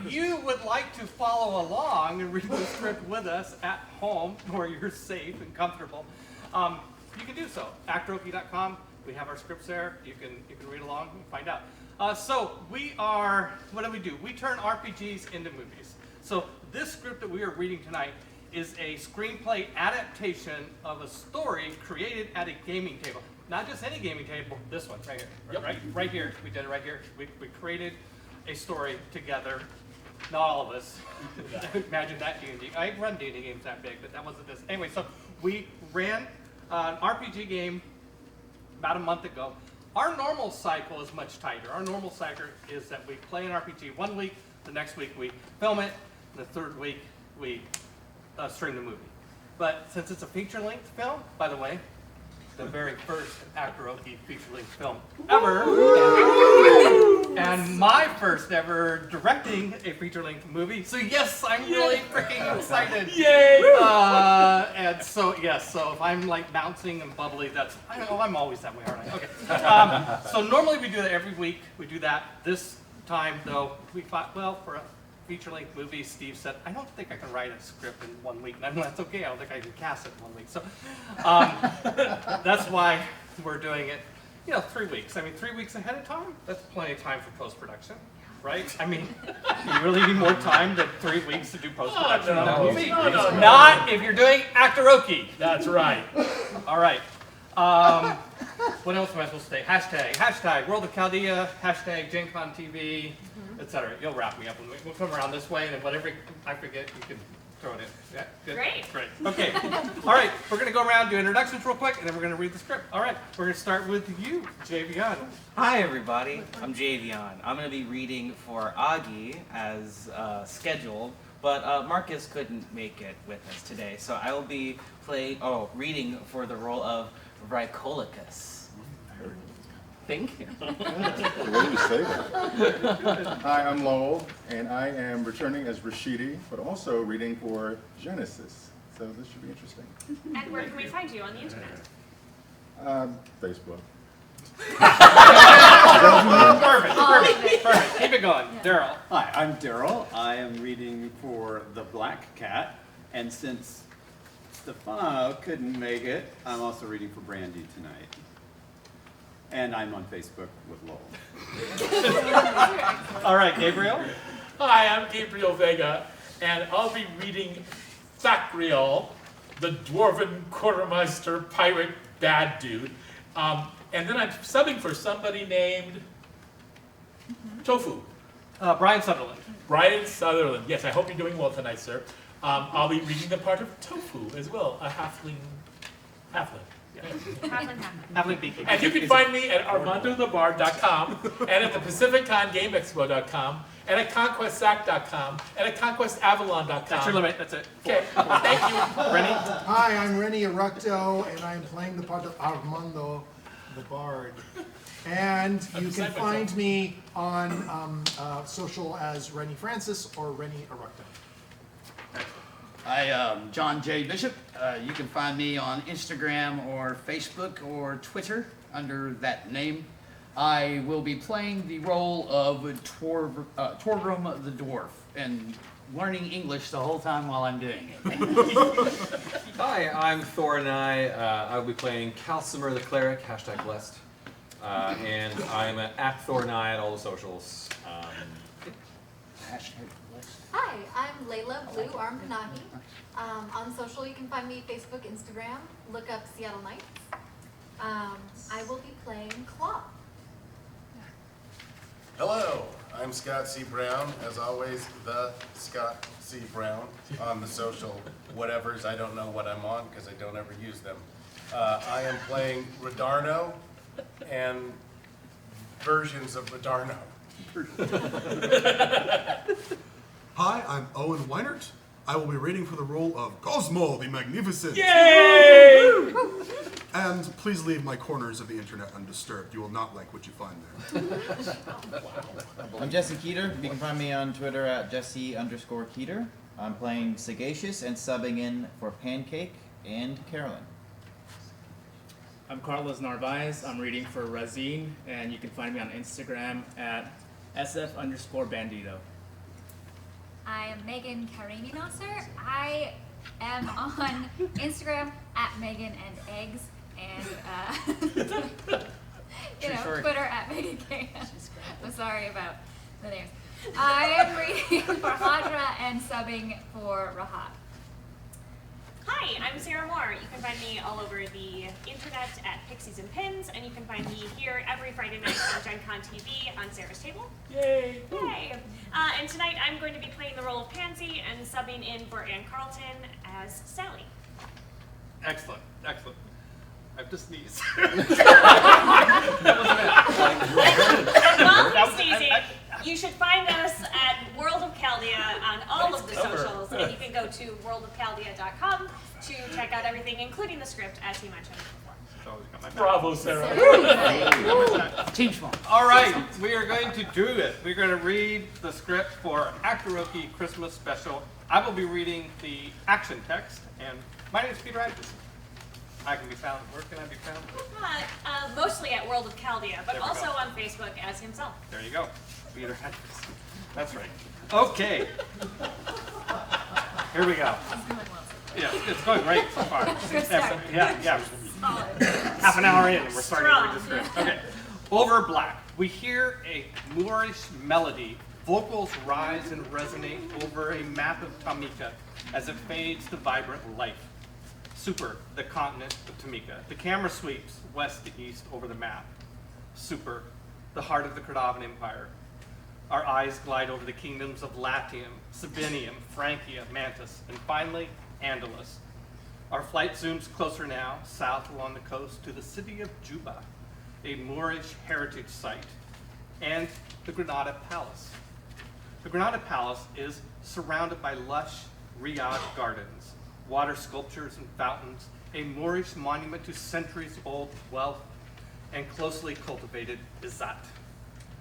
if you would like to follow along and read the script with us at home, where you're safe and comfortable, you can do so. Actoroke.com. We have our scripts there. You can read along and find out. So what do? We turn RPGs into movies. So this script that we are reading tonight is a screenplay adaptation of a story created at a gaming table. Not just any gaming table, this one right here. Yep. Right here. We did it right here. We created a story together. Not all of us. Imagine that D&D. I run D&D games that big, but that wasn't this. Anyway, so we ran an RPG game about a month ago. Our normal cycle is much tighter. Our normal cycle is that we play an RPG 1 week, the next week we film it, and the third week we stream the movie. But since it's a feature-length film, by the way, the very first Actoroke feature-length film ever, and my first ever directing a feature-length movie. So yes, I'm really freaking excited. Yay! And so yes, so if I'm like bouncing and bubbly, I'm always that way, aren't I? Okay. So normally we do that every week. We do that. This time though, we thought, well, for a feature-length movie, Steve said, I don't think I can write a script in 1 week. And that's okay. I don't think I can cast it in 1 week. So that's why we're doing it, 3 weeks. I mean, 3 weeks ahead of time, that's plenty of time for post-production, right? I mean, you really need more time than 3 weeks to do post-production on a movie. Not if you're doing Actoroke. That's right. All right. What else am I supposed to say? Hashtag World of Chaldea, hashtag Gen Con TV, etc. You'll wrap me up. We'll come around this way, and then whatever I forget, you can throw it in. Yeah, good? Great. Okay. All right, we're going to go around, do introductions real quick, and then we're going to read the script. All right, we're going to start with you, Javion. Hi, everybody. I'm Javion. I'm going to be reading for Augie as scheduled, but Marcus couldn't make it with us today, so I will be reading for the role of Rycolicus. Thank you. The way you say that. Hi, I'm Lowell, and I am returning as Rashidi, but also reading for Genesis. So this should be interesting. And where can we find you on the internet? Facebook. Perfect. Keep it going. Daryl. Hi, I'm Daryl. I am reading for The Black Cat, and since Stefano couldn't make it, I'm also reading for Brandy tonight. And I'm on Facebook with Lowell. All right, Gabriel. Hi, I'm Gabriel Vega, and I'll be reading Thackreel, the Dwarven Quartermaster pirate bad dude. And then I'm subbing for somebody named Tofu. Brian Sutherland. Brian Sutherland. Yes, I hope you're doing well tonight, sir. I'll be reading the part of Tofu as well, a halfling. Halfling beaky. And you can find me at armandothebar.com and at the PacificCon GameExpo.com and at ConquestSac.com and at ConquestAvalon.com. That's your limit. That's it. Okay, thank you. Rennie? Hi, I'm Rennie Eructo, and I'm playing the part of Armando the Bard. And you can find me on social as Rennie Francis or Rennie Eructo. Hi, John J. Bishop. You can find me on Instagram or Facebook or Twitter under that name. I will be playing the role of Torgrim the Dwarf and learning English the whole time while I'm doing it. Hi, I'm Thor and I will be playing Calcimer the Cleric, #blessed. And I'm at Thor and I at all the socials. Hi, I'm Layla Blue Arm Panahi. On social, you can find me Facebook, Instagram. Look up Seattle Nights. I will be playing Claw. Hello, I'm Scott C. Brown. As always, the Scott C. Brown on the social whatevers. I don't know what I'm on because I don't ever use them. I am playing Radarno and versions of Radarno. Hi, I'm Owen Weinert. I will be reading for the role of Cosmo the Magnificent. Yay! And please leave my corners of the internet undisturbed. You will not like what you find there. I'm Jesse Keeter. You can find me on Twitter at Jesse_Keeter. I'm playing Sagacious and subbing in for Pancake and Carolyn. I'm Carlos Narvaez. I'm reading for Razine, and you can find me on Instagram at SF_Bandito. I am Megan Karimi Nasser. I am on Instagram at Megan and Eggs and Twitter at Megan K. I'm sorry about the names. I am reading for Hadra and subbing for Rahat. Hi, I'm Sarah Moore. You can find me all over the internet at Pixies and Pins, and you can find me here every Friday night on Gen Con TV on Sarah's Table. Yay! Yay! And tonight I'm going to be playing the role of Pansy and subbing in for Ann Carlton as Sally. Excellent, excellent. I have to sneeze. While you're sneezing, you should find us at World of Chaldea on all of the socials, and you can go to worldofchaldea.com to check out everything, including the script, as he mentioned before. Bravo, Sarah. Team small. All right, we are going to do it. We're going to read the script for Actoroke Christmas Special. I will be reading the action text, and my name is Peter Atkinson. I can be found. Where can I be found? Mostly at World of Chaldea, but There we also go. on Facebook as himself. There you go. Peter Atkinson. That's right. Okay. Here we go. Yeah, it's going great so far. Good start. Yeah. Half an hour in, and we're starting to read the script. Okay. Over black, we hear a Moorish melody. Vocals rise and resonate over a map of Tamika as it fades to vibrant life. Super, the continent of Tamika. The camera sweeps west to east over the map. Super, the heart of the Cordovan Empire. Our eyes glide over the kingdoms of Latium, Sabinium, Francia, Mantus, and finally, Andalus. Our flight zooms closer now, south along the coast to the city of Juba, a Moorish heritage site, and the Granada Palace. The Granada Palace is surrounded by lush Riyadh gardens, water sculptures and fountains, a Moorish monument to centuries-old wealth, and closely cultivated izzat.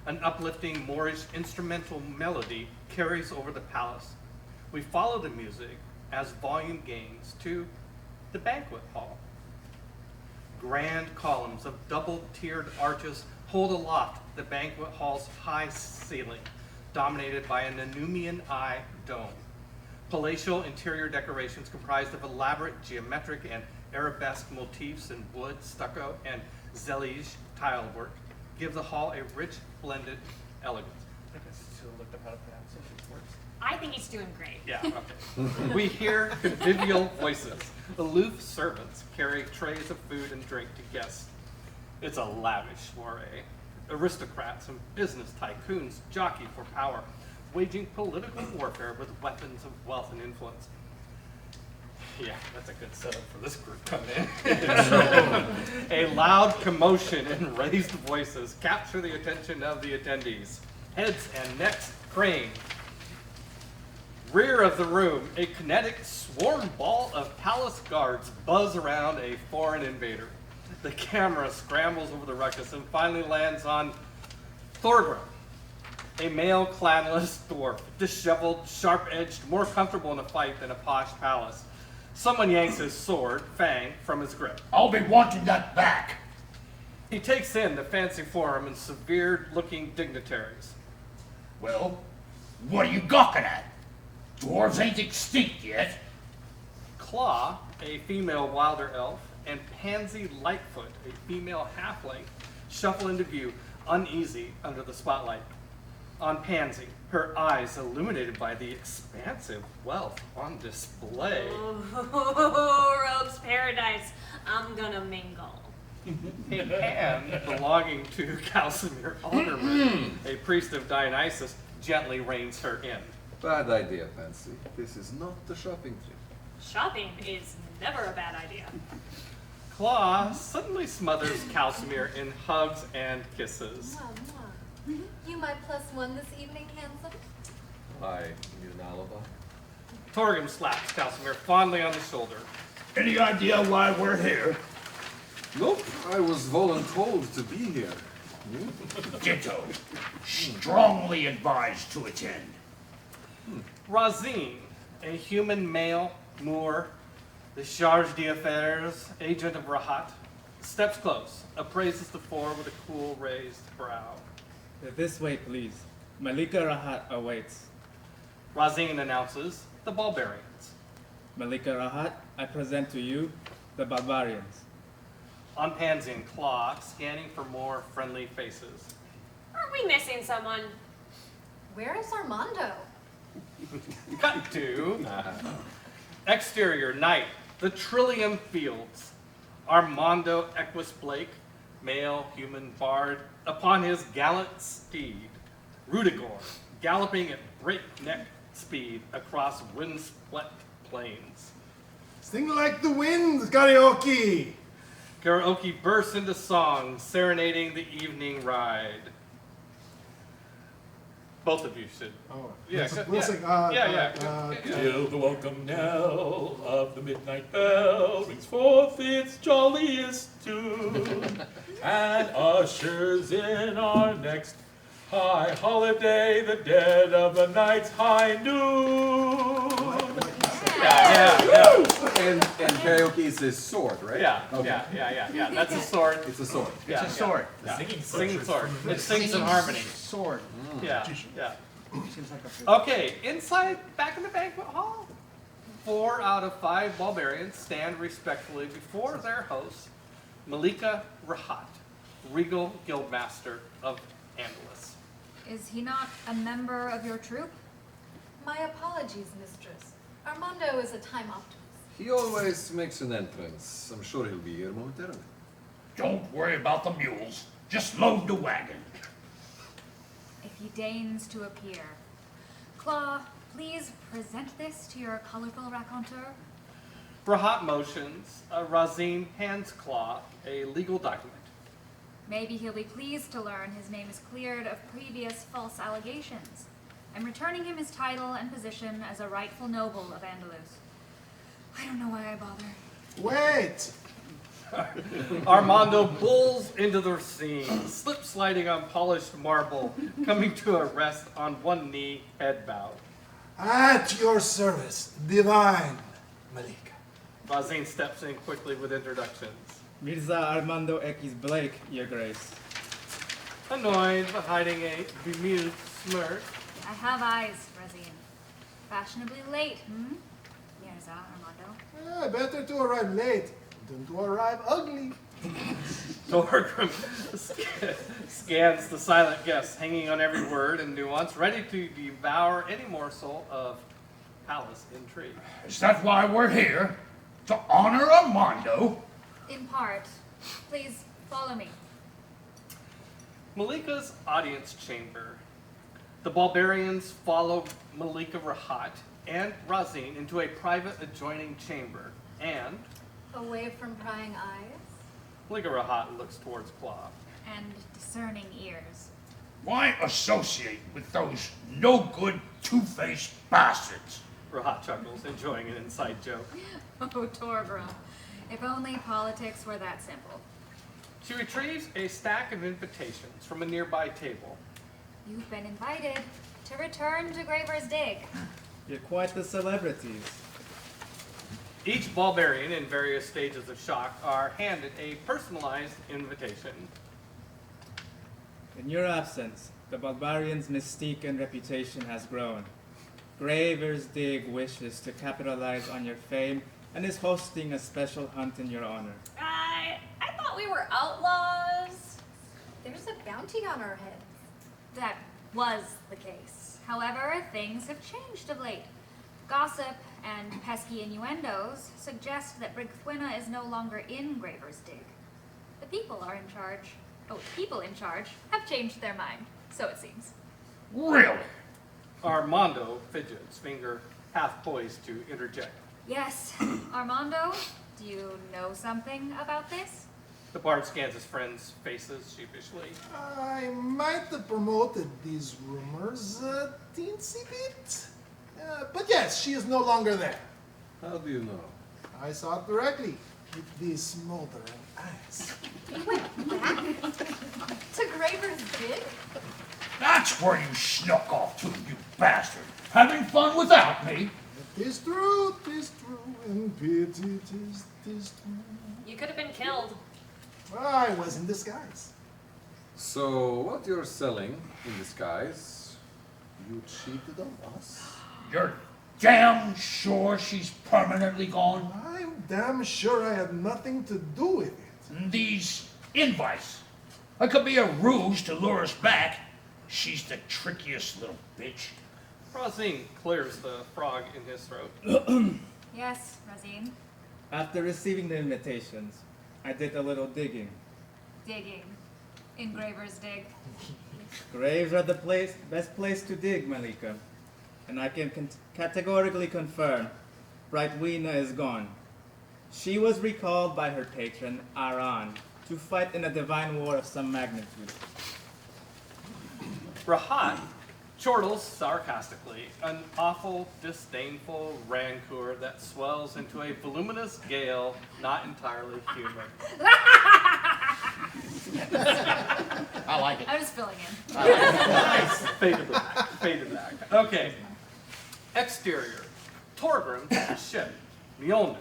An uplifting Moorish instrumental melody carries over the palace. We follow the music as volume gains to the banquet hall. Grand columns of double-tiered arches hold aloft the banquet hall's high ceiling, dominated by a Numian eye dome. Palatial interior decorations comprised of elaborate geometric and arabesque motifs in wood, stucco, and zellige tile work give the hall a rich, blended elegance. I think I should have looked up how to pronounce it. Works. I think he's doing great. Yeah, okay. We hear convivial voices. Aloof servants carry trays of food and drink to guests. It's a lavish soiree. Aristocrats and business tycoons jockey for power, waging political warfare with weapons of wealth and influence. Yeah, that's a good setup for this group coming in. A loud commotion and raised voices capture the attention of the attendees. Heads and necks crane. Rear of the room, a kinetic swarm ball of palace guards buzz around a foreign invader. The camera scrambles over the ruckus and finally lands on Thorgrim, a male clanless dwarf, disheveled, sharp-edged, more comfortable in a fight than a posh palace. Someone yanks his sword, Fang, from his grip. I'll be wanting that back. He takes in the fancy forum and severe-looking dignitaries. Well, what are you gawking at? Dwarves ain't extinct yet. Claw, a female wilder elf, and Pansy Lightfoot, a female halfling, shuffle into view, uneasy under the spotlight. On Pansy, her eyes illuminated by the expansive wealth on display. Oh, Rogue's Paradise. I'm gonna mingle. A hand belonging to Calcimir Alderman, a priest of Dionysus, gently reins her in. Bad idea, Pansy. This is not a shopping trip. Shopping is never a bad idea. Claw suddenly smothers Calcimir in hugs and kisses. You my +1 this evening, handsome? I need an alibi. Torgrim slaps Calcimir fondly on the shoulder. Any idea why we're here? Nope, I was voluntold to be here. Ditto. Strongly advised to attend. Razine, a human male, Moor, the charge d'affaires, agent of Rahat, steps close, appraises the four with a cool raised brow. This way, please. Malika Rahat awaits. Razine announces the Ballbarians. Malika Rahat, I present to you the Ballbarians. On Pansy and Claw, scanning for more friendly faces. Aren't we missing someone? Where is Armando? Cut to exterior night, the Trillium Fields. Armando Equus Blake, male human bard, upon his gallant steed, Rudigor, galloping at breakneck speed across wind-split plains. Sing like the wind, karaoke! Karaoke bursts into song, serenading the evening ride. Both of you should. Oh, yeah, we'll sing. Till the welcome knell of the midnight bell rings forth its jolliest tune, and ushers in our next high holiday, the dead of the night's high noon. And karaoke is his sword, right? Yeah, Okay. yeah. That's a sword. It's a sword. Yeah, It's a sword. Yeah. Singing Singing sword. It sings in Singing harmony. Sword. Yeah. Seems like a Okay, back in the banquet hall, 4 out of 5 Ballbarians stand respectfully before their host, Malika Rahat, Regal Guildmaster of Andalus. Is he not a member of your troop? My apologies, mistress. Armando is a time optimist. He always makes an entrance. I'm sure he'll be here momentarily. Don't worry about the mules. Just load the wagon. If he deigns to appear. Claw, please present this to your colorful raconteur. Rahat motions, Razine hands Claw a legal document. Maybe he'll be pleased to learn his name is cleared of previous false allegations. I'm returning him his title and position as a rightful noble of Andalus. I don't know why I bother. Wait! Armando bulls into the scene, slip sliding on polished marble, coming to a rest on one knee, head bowed. At your service, divine Malika. Razine steps in quickly with introductions. Mirza Armando X Blake, Your Grace. Annoyed but hiding a bemused smirk. I have eyes, Razine. Fashionably late, Mirza Armando. Better to arrive late than to arrive ugly. Torgrim scans the silent guests, hanging on every word and nuance, ready to devour any morsel of palace intrigue. Is that why we're here? To honor Armando? In part. Please follow me. Malika's audience chamber. The Ballbarians follow Malika Rahat and Razine into a private adjoining chamber, and Away from prying eyes. Malika Rahat looks towards Claw. And discerning ears. Why associate with those no-good, two-faced bastards? Rahat chuckles, enjoying an inside joke. Oh, Torgrim. If only politics were that simple. She retrieves a stack of invitations from a nearby table. You've been invited to return to Graver's Dig. You're quite the celebrities. Each Ballbarian in various stages of shock are handed a personalized invitation. In your absence, the Ballbarians' mystique and reputation has grown. Graver's Dig wishes to capitalize on your fame and is hosting a special hunt in your honor. I thought we were outlaws. There's a bounty on our heads. That was the case. However, things have changed of late. Gossip and pesky innuendos suggest that Brigthwina is no longer in Graver's Dig. The people are in charge. Oh, the people in charge have changed their mind, so it seems. Really? Armando fidgets, finger half poised to interject. Yes, Armando, do you know something about this? The bard scans his friends' faces sheepishly. I might have promoted these rumors a teensy bit. But yes, she is no longer there. How do you know? I saw it directly with these smoldering eyes. You went back to Graver's Dig? That's where you snuck off to, you bastard. Having fun without me? Tis true, and pity, tis true. You could have been killed. I was in disguise. So, what you're selling in disguise, you cheated on us? You're damn sure she's permanently gone? I'm damn sure I had nothing to do with it. These invites. It could be a ruse to lure us back. She's the trickiest little bitch. Rosine clears the frog in his throat. Yes, Razine. After receiving the invitations, I did a little digging. Digging. Engraver's dig. Graves are the best place to dig, Malika. And I can categorically confirm Brightwena is gone. She was recalled by her patron, Aran, to fight in a divine war of some magnitude. Rahat chortles sarcastically, an awful, disdainful rancor that swells into a voluminous gale not entirely human. I like it. I'm just filling in. Nice. Faded back. Faded back. Okay. Exterior. Torgrim's ship. Mjolnir.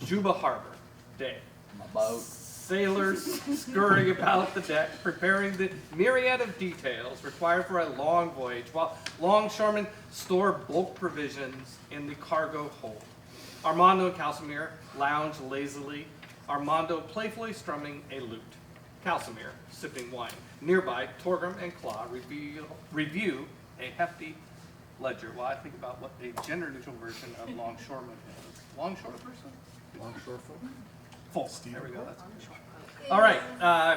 Juba Harbor. Day. My boat. Sailors scurrying about the deck, preparing the myriad of details required for a long voyage, while longshoremen store bulk provisions in the cargo hold. Armando and Calcimere lounge lazily, Armando playfully strumming a lute. Calcimere sipping wine. Nearby, Torgrim and Claw review a hefty ledger while I think about what a gender-neutral version of longshoreman is. Longshore person? Longshore folk? Full. There we go. That's all right.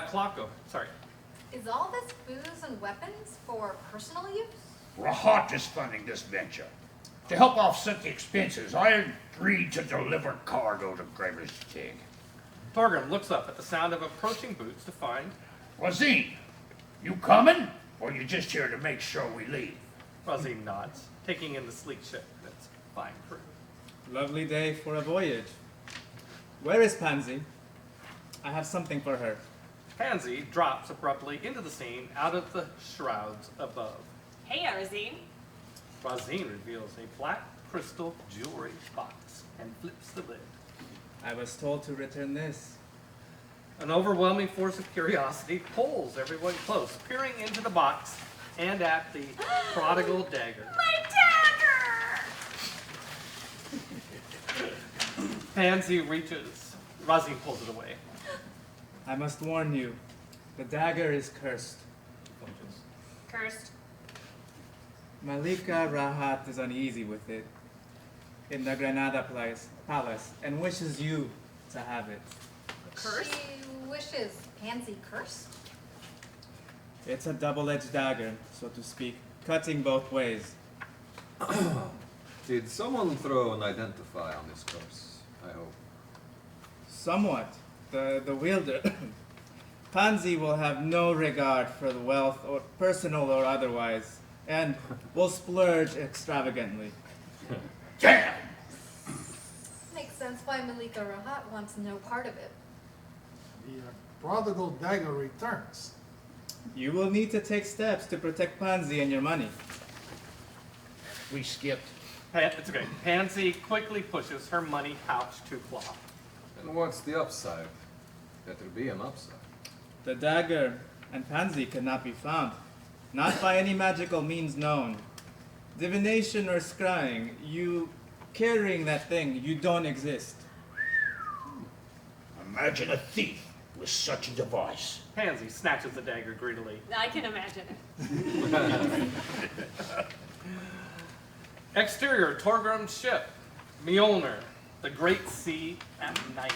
Klocko. Sorry. Is all this booze and weapons for personal use? Rahat is funding this venture. To help offset the expenses, I agreed to deliver cargo to Graver's Dig. Torgrim looks up at the sound of approaching boots to find Razine, you coming? Or you just here to make sure we leave? Razine nods, taking in the sleek ship and its fine crew. Lovely day for a voyage. Where is Pansy? I have something for her. Pansy drops abruptly into the scene out of the shrouds above. Hey, Arazine. Razine reveals a black crystal jewelry box and flips the lid. I was told to return this. An overwhelming force of curiosity pulls everyone close, peering into the box and at the prodigal dagger. My dagger! Pansy reaches. Razine pulls it away. I must warn you, the dagger is cursed. Cursed. Malika Rahat is uneasy with it in the Granada palace and wishes you to have it. Curse? She wishes Pansy cursed? It's a double-edged dagger, so to speak, cutting both ways. Did someone throw an identify on this curse? I hope. Somewhat. The wielder, Pansy, will have no regard for the wealth, or personal or otherwise, and will splurge extravagantly. Damn! Makes sense why Malika Rahat wants no part of it. The prodigal dagger returns. You will need to take steps to protect Pansy and your money. We skipped. It's okay. Pansy quickly pushes her money pouch to Claw. And what's the upside? Better be an upside. The dagger and Pansy cannot be found, not by any magical means known. Divination or scrying, you carrying that thing, you don't exist. Imagine a thief with such a device. Pansy snatches the dagger greedily. I can imagine it. Exterior, Torgrim's ship. Mjolnir, the great sea at night.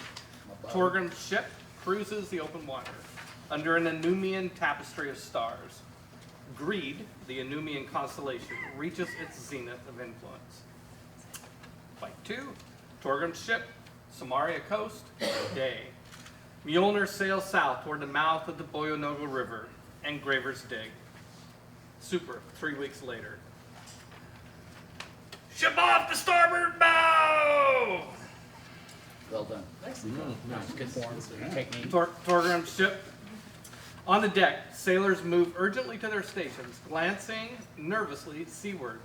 Torgrim's ship cruises the open water under an Enumian tapestry of stars. Greed, the Enumian constellation, reaches its zenith of influence. Fight 2, Torgrim's ship, Samaria coast, day. Mjolnir sails south toward the mouth of the Boyonogo River and Graver's Dig. Super, 3 weeks later. Ship off the starboard bow! Well done. Nice. Good form. Technique. Torgrim's ship. On the deck, sailors move urgently to their stations, glancing nervously seaward.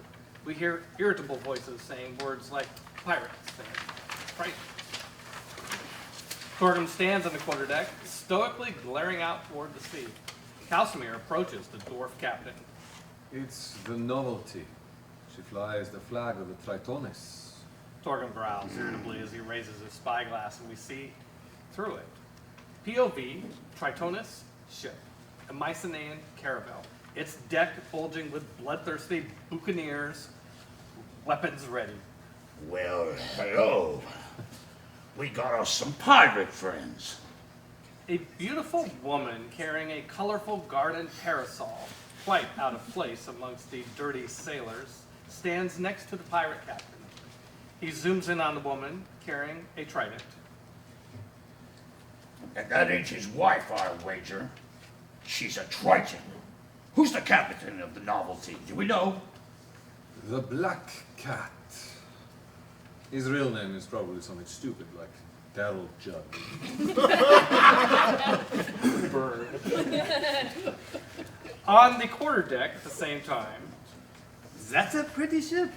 We hear irritable voices saying words like pirates and frightened. Torgrim stands on the quarterdeck, stoically glaring out toward the sea. Calcimere approaches the dwarf captain. It's the novelty. She flies the flag of the Tritonis. Torgrim growls irritably as he raises his spyglass, and we see through it. POV, Tritonis ship, a Mycenaean caravel. Its deck bulging with bloodthirsty buccaneers, weapons ready. Well, hello. We got us some pirate friends. A beautiful woman carrying a colorful garden parasol, quite out of place amongst the dirty sailors, stands next to the pirate captain. He zooms in on the woman carrying a trident. And that ain't his wife, I'll wager. She's a Triton. Who's the captain of the novelty? Do we know? The Black Cat. His real name is probably something stupid like Daryl Judd. Bird. On the quarterdeck at the same time. That's a pretty ship.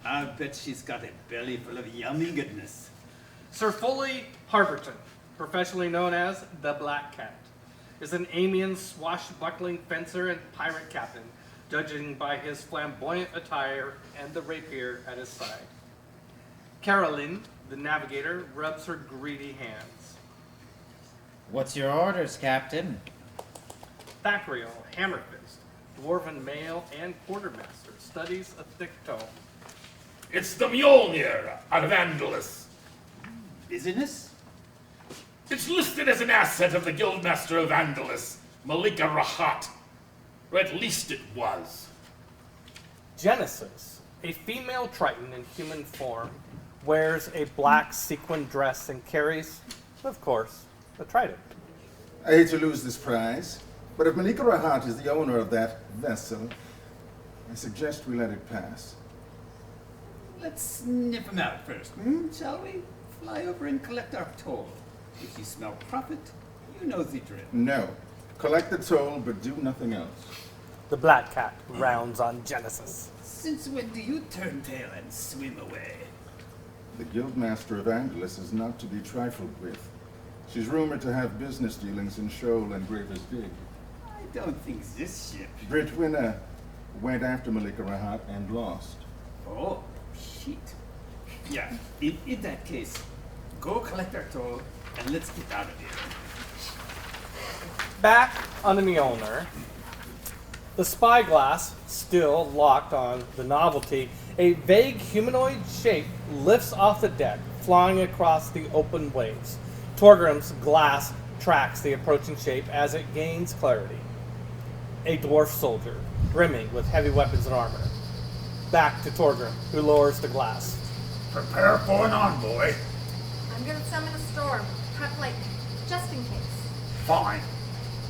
I bet she's got a belly full of yummy goodness. Sir Foley Harberton, professionally known as the Black Cat, is an Amian swashbuckling fencer and pirate captain, judging by his flamboyant attire and the rapier at his side. Caroline, the navigator, rubs her greedy hands. What's your orders, Captain? Thackreel, Hammerfist, dwarven male and quartermaster, studies a thick tome. It's the Mjolnir out of Andalus. Business? It's listed as an asset of the Guildmaster of Andalus, Malika Rahat. Or at least it was. Genesis, a female Triton in human form, wears a black sequin dress and carries, of course, a trident. I hate to lose this prize, but if Malika Rahat is the owner of that vessel, I suggest we let it pass. Let's sniff him out first, shall we? Fly over and collect our toll. If you smell profit, you know the drill. No. Collect the toll, but do nothing else. The Black Cat rounds on Genesis. Since when do you turn tail and swim away? The Guildmaster of Andalus is not to be trifled with. She's rumored to have business dealings in Shoal and Graver's Dig. I don't think this ship... Britwina went after Malika Rahat and lost. Oh, shit. Yeah, in that case, go collect our toll and let's get out of here. Back on the Mjolnir, the spyglass still locked on the novelty, a vague humanoid shape lifts off the deck, flying across the open waves. Torgrim's glass tracks the approaching shape as it gains clarity. A dwarf soldier, brimming with heavy weapons and armor. Back to Torgrim, who lowers the glass. Prepare for an envoy. I'm gonna summon a storm. Prep lightning, just in case. Fine.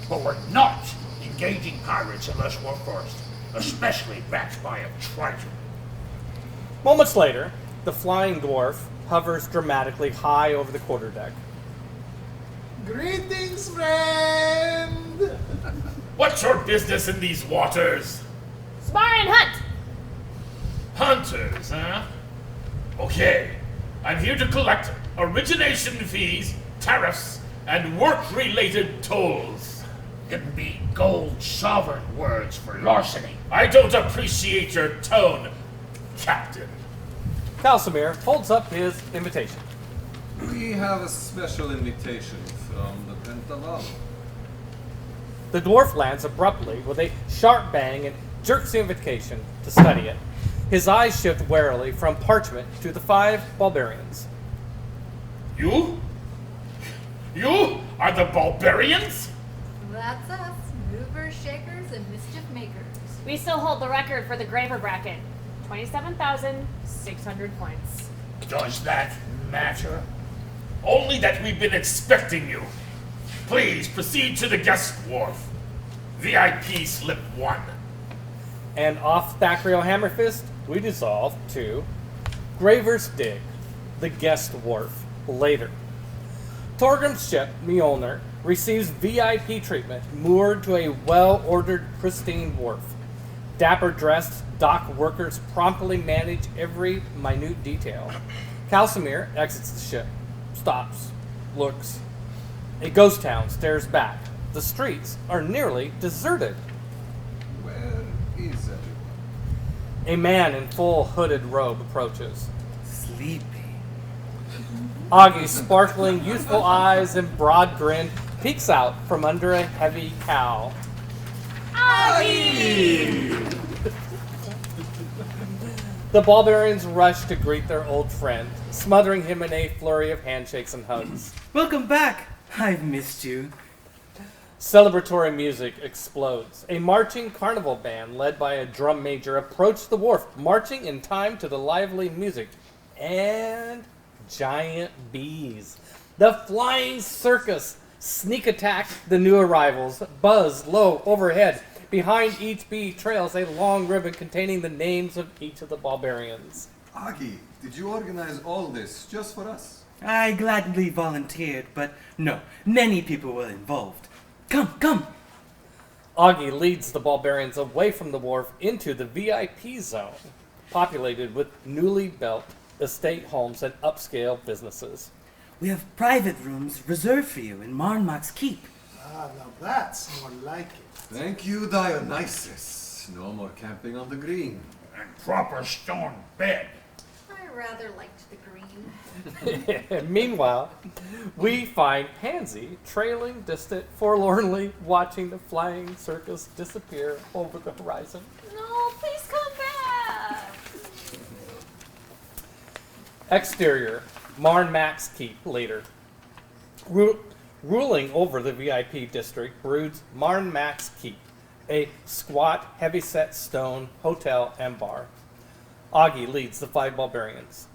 But we're not engaging pirates unless we're first. Especially backed by a Triton. Moments later, the flying dwarf hovers dramatically high over the quarterdeck. Greetings, friend! What's your business in these waters? Spar and hunt! Hunters, huh? Okay. I'm here to collect origination fees, tariffs, and work-related tolls. It'd be gold sovereign words for larceny. I don't appreciate your tone, Captain. Calcimir holds up his invitation. We have a special invitation from the Pentaval. The dwarf lands abruptly with a sharp bang and jerks the invitation to study it. His eyes shift warily from parchment to the 5 Ballbarians. You? You are the Ballbarians? That's us, movers, shakers, and mischief makers. We still hold the record for the Graver bracket. 27,600 points. Does that matter? Only that we've been expecting you. Please proceed to the guest wharf. VIP slip 1. And off Thackreel Hammerfist, we dissolve to Graver's Dig, the guest wharf, later. Torgrim's ship, Mjolnir, receives VIP treatment moored to a well-ordered, pristine wharf. Dapper-dressed dock workers promptly manage every minute detail. Calcimir exits the ship, stops, looks. A ghost town stares back. The streets are nearly deserted. Where is everyone? A man in full hooded robe approaches. Sleepy. Augie's sparkling, youthful eyes and broad grin peeks out from under a heavy cowl. Augie! The Ballbarians rush to greet their old friend, smothering him in a flurry of handshakes and hugs. Welcome back. I've missed you. Celebratory music explodes. A marching carnival band led by a drum major approached the wharf, marching in time to the lively music. And giant bees. The flying circus sneak attack the new arrivals, buzz low overhead. Behind each bee trails a long ribbon containing the names of each of the Ballbarians. Agi, did you organize all this just for us? I gladly volunteered, but no, many people were involved. Come! Augie leads the Ballbarians away from the wharf into the VIP zone, populated with newly built estate homes and upscale businesses. We have private rooms reserved for you in Marnmock's Keep. Ah, now that's more like it. Thank you, Dionysus. No more camping on the green. And proper stone bed. I rather liked the green. Meanwhile, we find Pansy trailing distant, forlornly watching the flying circus disappear over the horizon. No, please come back. Exterior, Max Keep later. Ruling over the VIP district broods Max Keep, a squat, heavy-set stone hotel and bar. Augie leads the 5 Ballbarians.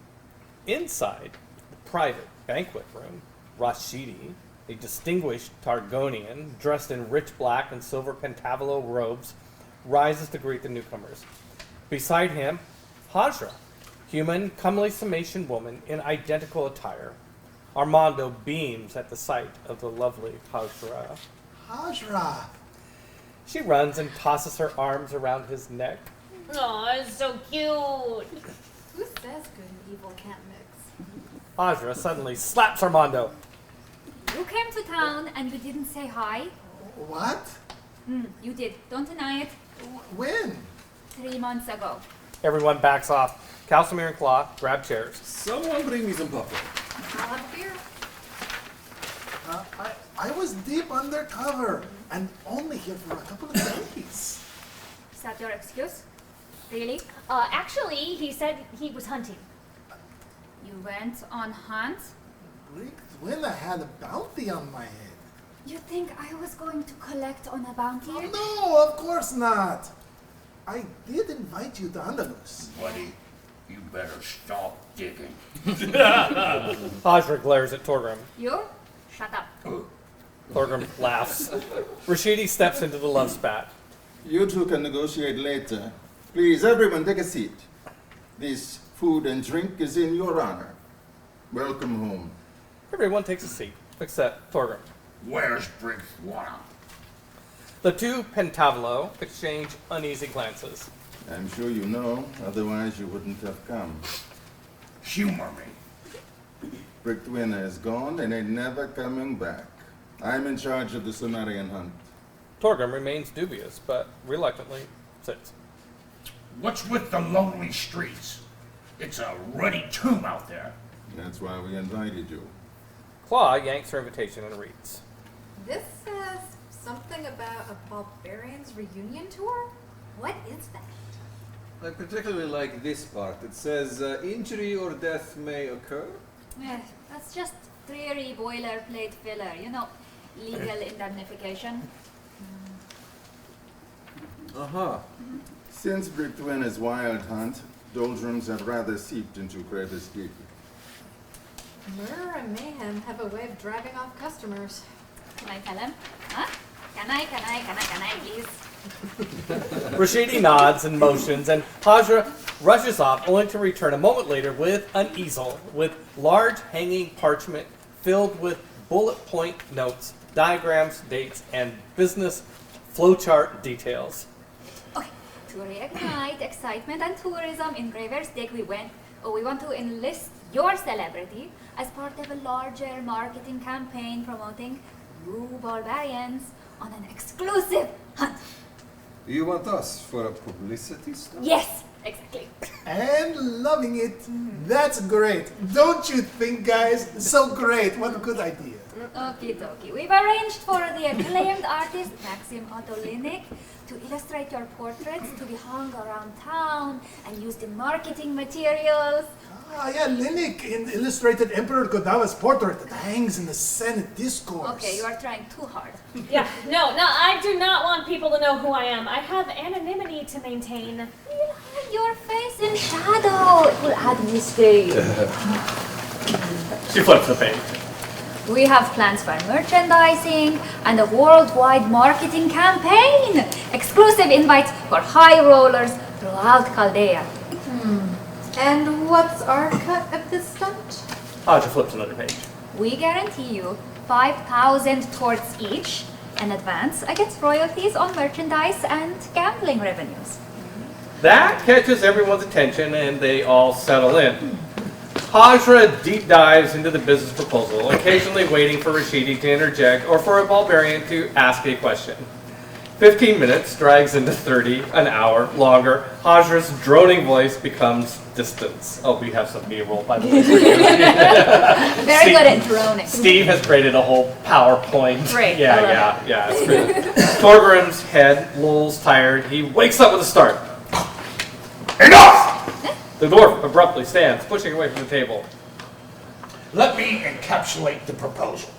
Inside the private banquet room, Rashidi, a distinguished Targonian dressed in rich black and silver pentavolo robes, rises to greet the newcomers. Beside him, Hajra, human, comely Samatian woman in identical attire. Armando beams at the sight of the lovely Hajra. Hajra! She runs and tosses her arms around his neck. Oh, it's so cute. Who says good and evil can't mix? Hajra suddenly slaps Armando. You came to town and you didn't say hi? What? You did. Don't deny it. When? 3 months ago. Everyone backs off. Calcimere and Claw grab chairs. Someone bring me some popcorn. I'll have a beer. I was deep undercover and only here for a couple of days. Is that your excuse? Really? Actually, he said he was hunting. You went on hunt? When I had a bounty on my head. You think I was going to collect on a bounty? No, of course not. I did invite you to Andalus. Buddy, you better stop digging. Hajra glares at Torgrim. You? Shut up. Torgrim laughs. Rashidi steps into the love spat. You two can negotiate later. Please, everyone, take a seat. This food and drink is in your honor. Welcome home. Everyone takes a seat, except Torgrim. Where's Brinkwater? The two Pentavolo exchange uneasy glances. I'm sure you know, otherwise you wouldn't have come. Humor me. Brickwinner is gone and ain't never coming back. I'm in charge of the Sumerian hunt. Torgrim remains dubious, but reluctantly sits. What's with the lonely streets? It's a ruddy tomb out there. That's why we invited you. Claw yanks her invitation and reads. This says something about a Ballbarians reunion tour? What is that? I particularly like this part. It says, injury or death may occur. That's just dreary boilerplate filler. You know, legal indemnification. Uh-huh. Since Brickwinner's wild hunt, doldrums have rather seeped into Kravis Keep. Murder and mayhem have a way of driving off customers. Can I tell him? Huh? Can I, please? Rashidi nods and motions, and Hajra rushes off, only to return a moment later with an easel with large hanging parchment filled with bullet point notes, diagrams, dates, and business flowchart details. Okay, to reignite excitement and tourism in Graver's Dig, we want to enlist your celebrity as part of a larger marketing campaign promoting you Ballbarians on an exclusive hunt. You want us for a publicity stunt? Yes, exactly. And loving it. That's great. Don't you think, guys? So great. What a good idea. Okie dokie. We've arranged for the acclaimed artist Maxim Otolinik to illustrate your portraits to be hung around town and used in marketing materials. Ah, yeah, Linnick illustrated Emperor Godava's portrait that hangs in the Senate discourse. Okay, you are trying too hard. Yeah, no, I do not want people to know who I am. I have anonymity to maintain. We'll hide your face in shadow. It will add mystery. She flips the page. We have plans for merchandising and a worldwide marketing campaign. Exclusive invites for high rollers throughout Chaldea. And what's our cut of this stunt? Aja flips another page. We guarantee you 5,000 torts each in advance against royalties on merchandise and gambling revenues. That catches everyone's attention and they all settle in. Hajra deep dives into the business proposal, occasionally waiting for Rashidi to interject or for a Ballbarian to ask a question. 15 minutes drags into 30, an hour, longer. Hajra's droning voice becomes distance. Oh, we have some B-roll, by the way. Very good at droning. Steve has created a whole PowerPoint. Great. Yeah, it's great. Torgrim's head lolls tired. He wakes up with a start. Enough! The dwarf abruptly stands, pushing away from the table. Let me encapsulate the proposal.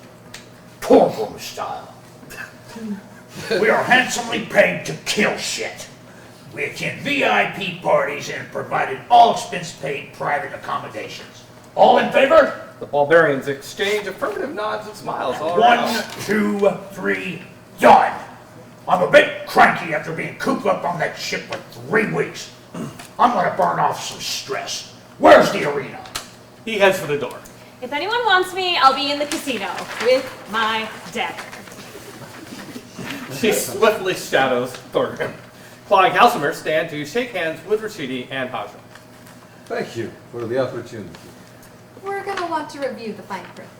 Torgrim style. We are handsomely paid to kill shit. We attend VIP parties and provided all expense-paid private accommodations. All in favor? The Ballbarians exchange affirmative nods and smiles all 1, around. 2, 3, done. I'm a bit cranky after being cooped up on that ship for 3 weeks. I'm gonna burn off some stress. Where's the arena? He heads for the door. If anyone wants me, I'll be in the casino with my dagger. She swiftly shadows Thorgrim. Clawing Halsimer stand to shake hands with Rashidi and Hajra. Thank you for the opportunity. We're gonna want to review the fine print.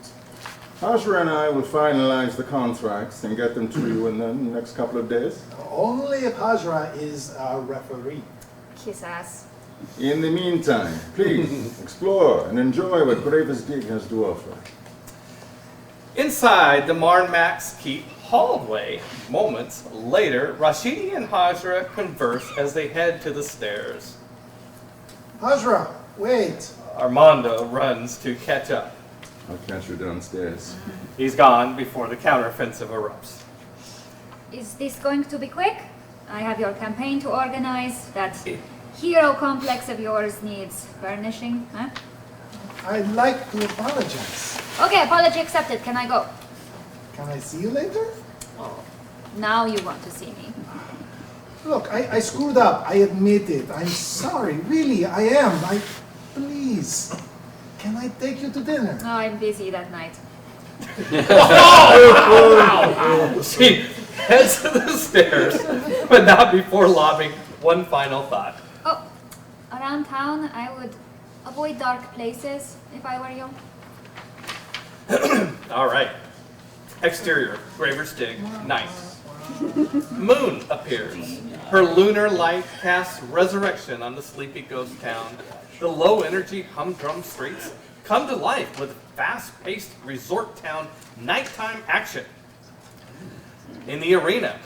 Hajra and I will finalize the contracts and get them to you in the next couple of days. Only if Hajra is a referee. Kiss ass. In the meantime, please explore and enjoy what Gravis Dig has to offer. Inside the Marnmax Keep hallway, moments later, Rashidi and Hajra converse as they head to the stairs. Hajra, wait. Armando runs to catch up. I'll catch you downstairs. He's gone before the counteroffensive erupts. Is this going to be quick? I have your campaign to organize. That hero complex of yours needs furnishing, huh? I'd like to apologize. Okay, apology accepted. Can I go? Can I see you later? Now you want to see me. Look, I screwed up. I admit it. I'm sorry. Really, I am. Please, can I take you to dinner? Oh, I'm busy that night. She heads to the stairs, but not before lobbing one final thought. Oh, around town, I would avoid dark places if I were you. All right. Exterior, Graver's Dig, night. Moon appears. Her lunar light casts resurrection on the sleepy ghost town. The low-energy, humdrum streets come to life with fast-paced resort town nighttime action. In the arena,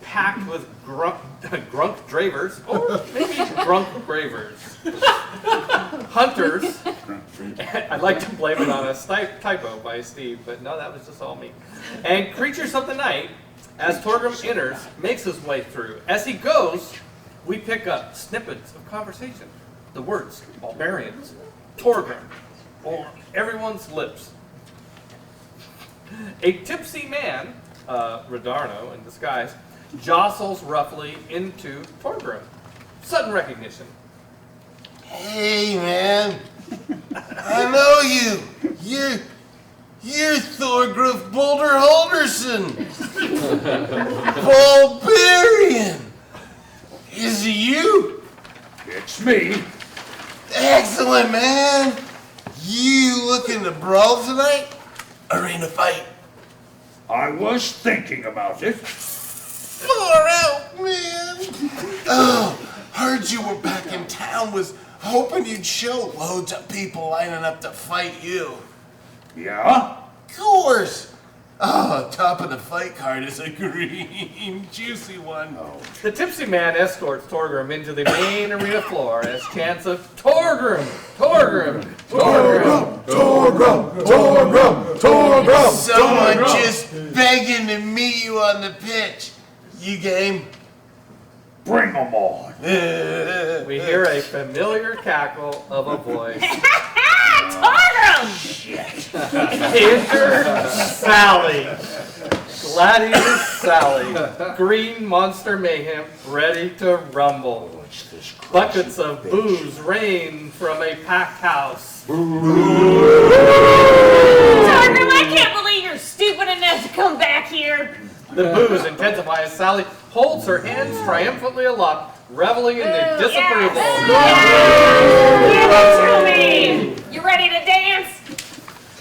packed with grunk dravers, or maybe drunk gravers. Hunters, I'd like to blame it on a typo by Steve, but no, that was just all me. And creatures of the night, as Torgrim enters, makes his way through. As he goes, we pick up snippets of conversation. The words, Ballbarians, Torgrim, on everyone's lips. A tipsy man, Radarno in disguise, jostles roughly into Torgrim. Sudden recognition. Hey, man. I know you. You're Thorgrif Boulder Holderson. Ballbarian. Is it you? It's me. Excellent, man. You looking to brawl tonight? Arena fight. I was thinking about it. Far out, man. Oh, heard you were back in town. Was hoping you'd show. Loads of people lining up to fight you. Yeah? Of course. Oh, top of the fight card is a green, juicy one. The tipsy man escorts Torgrim into the main arena floor as chants of Torgrim, Torgrim, Torgrim, Torgrim, Torgrim, Torgrim. Someone just begging to meet you on the pitch. You game? Bring them on. We hear a familiar cackle of a voice. Torgrim! Enter Sally. Gladiator Sally. Green monster mayhem ready to rumble. Buckets of booze rain from a packed house. Torgrim, I can't believe you're stupid enough to come back here. The booze intensify as Sally holds her hands triumphantly aloft, reveling in their disapproval. Give it to me! You ready to dance?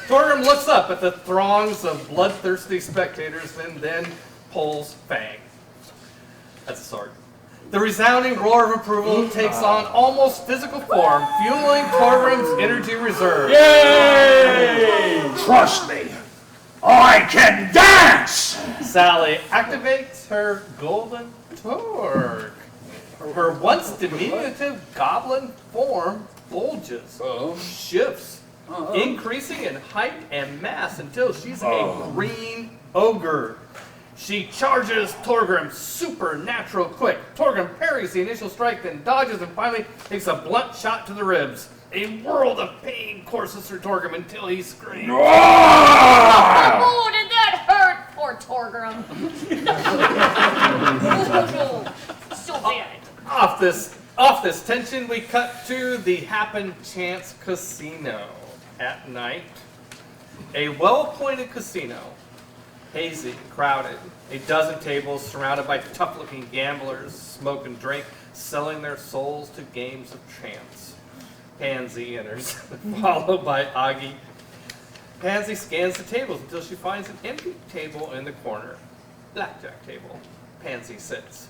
Torgrim looks up at the throngs of bloodthirsty spectators and then pulls Fang. That's a sword. The resounding roar of approval takes on almost physical form, fueling Torgrim's energy reserve. Yay! Trust me, I can dance! Sally activates her golden torque. Her once diminutive goblin form bulges, shifts, increasing in height and mass until she's a green ogre. She charges Torgrim supernatural quick. Torgrim parries the initial strike, then dodges and finally takes a blunt shot to the ribs. A world of pain courses through Torgrim until he screams. Oh, did that hurt? Poor Torgrim. So bad. Off this tension, we cut to the Happen Chance Casino at night. A well-appointed casino, hazy, crowded. A dozen tables surrounded by tough-looking gamblers, smoke and drink, selling their souls to games of chance. Pansy enters, followed by Augie. Pansy scans the tables until she finds an empty table in the corner. Blackjack table. Pansy sits.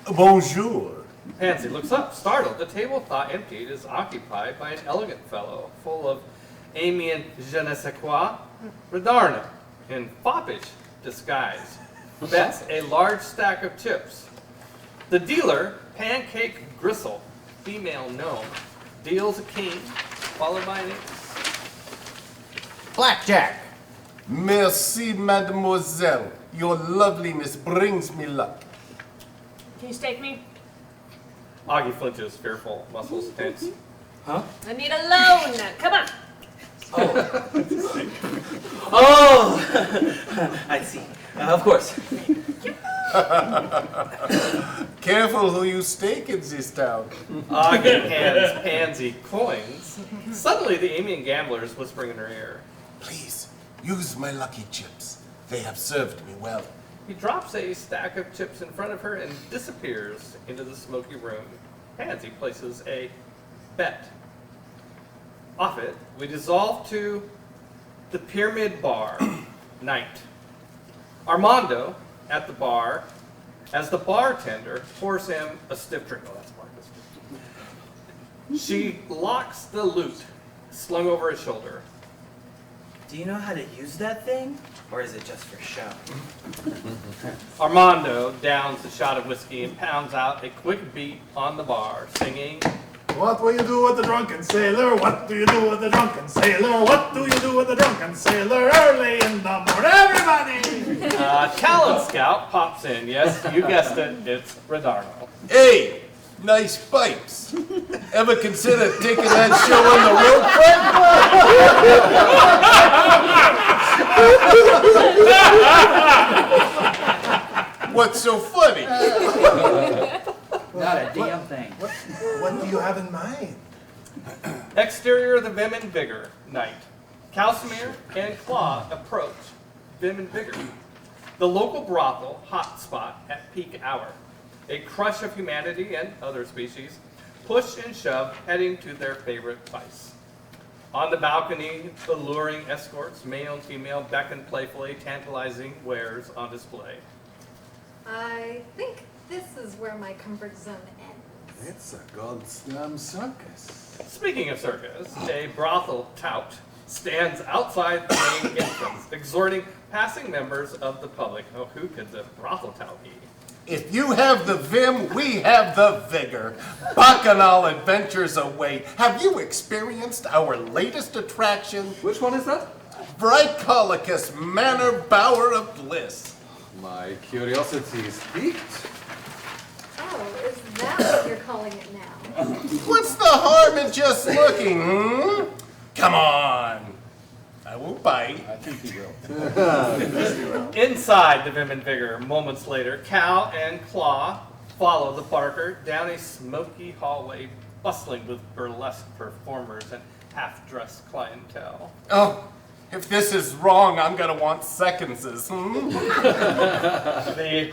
Bonjour. Pansy looks up, startled. The table thought emptied is occupied by an elegant fellow, full of Amiens je ne sais quoi, Redarna, in foppish disguise, bets a large stack of chips. The dealer, Pancake Gristle, female gnome, deals a king, followed by an ace. Blackjack. Merci, mademoiselle. Your loveliness brings me luck. Can you stake me? Augie flinches, fearful, muscles tense. Huh? I need a loan. Come on. Oh, I see. Of course. Careful who you stake in this town. Augie hands Pansy coins. Suddenly, the Amiens gamblers whispering in her ear. Please, use my lucky chips. They have served me well. He drops a stack of chips in front of her and disappears into the smoky room. Pansy places a bet. Off it, we dissolve to the Pyramid Bar, night. Armando, at the bar, as the bartender pours him a stiff drink. Oh, that's Marcus. She locks the loot, slung over his shoulder. Do you know how to use that thing? Or is it just for show? Armando downs a shot of whiskey and pounds out a quick beat on the bar, singing, What will you do with the drunken sailor? What do you do with the drunken sailor? What do you do with the drunken sailor? Early in the morning, everybody! Talent Scout pops in. Yes, you guessed it. It's Redarno. Hey, nice pipes. Ever consider taking that show on the road, Fred? What's so funny? Not a damn thing. What do you have in mind? Exterior of the Vim and Vigor, night. Calcimere and Claw approach Vim and Vigor, the local brothel hotspot at peak hour. A crush of humanity and other species push and shove, heading to their favorite vice. On the balcony, alluring escorts, male and female, beckon playfully, tantalizing wares on display. I think this is is where my comfort zone ends. It's a goddamn circus. Speaking of circus, a brothel tout stands outside the main entrance, exhorting passing members of the public. Oh, who could the brothel tout be? If you have the vim, we have the vigor. Bacchanal adventures await. Have you experienced our latest attraction? Which one is that? Bricolicus, Manor Bower of Bliss. My curiosity is piqued. Oh, is that what you're calling it now? What's the harm in just looking, Come on. I won't bite. I think he will. Inside the Vim and Vigor, moments later, Cal and Claw follow the Barker down a smoky hallway bustling with burlesque performers and half-dressed clientele. Oh, if this is wrong, I'm gonna want seconds. The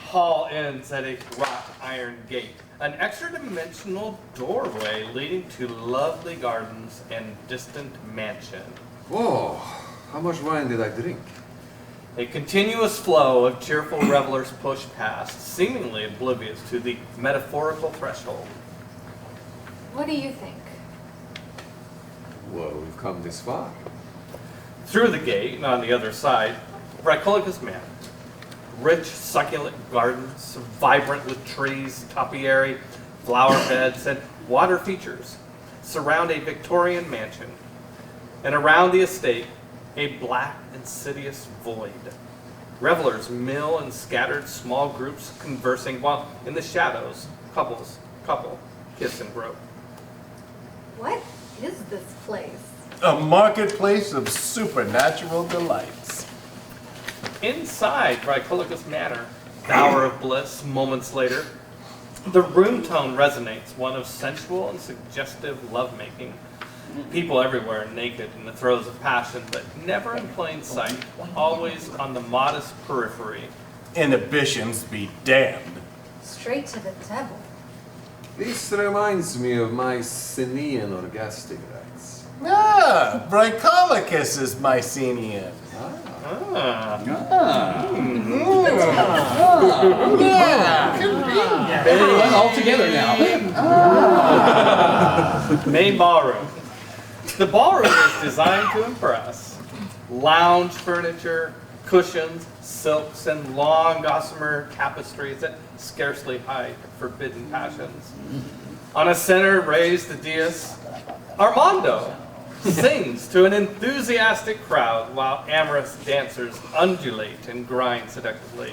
hall ends at a wrought iron gate, an extra-dimensional doorway leading to lovely gardens and distant mansion. Whoa, how much wine did I drink? A continuous flow of cheerful revelers push past, seemingly oblivious to the metaphorical threshold. What do you think? Well, we've come this far. Through the gate, and on the other side, Bricolicus Manor. Rich, succulent gardens, vibrant with trees, topiary, flower beds, and water features, surround a Victorian mansion. And around the estate, a black, insidious void. Revelers mill in scattered small groups conversing, while in the shadows, couple kiss and grope. What is this place? A marketplace of supernatural delights. Inside Bricolicus Manor, Bower of Bliss, moments later, the room tone resonates, one of sensual and suggestive lovemaking. People everywhere naked in the throes of passion, but never in plain sight, always on the modest periphery. Inhibitions be damned. Straight to the devil. This reminds me of my Sinian orgastic rights. Ah, Bricolicus is Mycenian. Yeah, convenient. All together now. Main ballroom. The ballroom is designed to impress. Lounge furniture, cushions, silks, and long gossamer tapestries that scarcely hide forbidden passions. On a center raised dais, Armando sings to an enthusiastic crowd while amorous dancers undulate and grind seductively.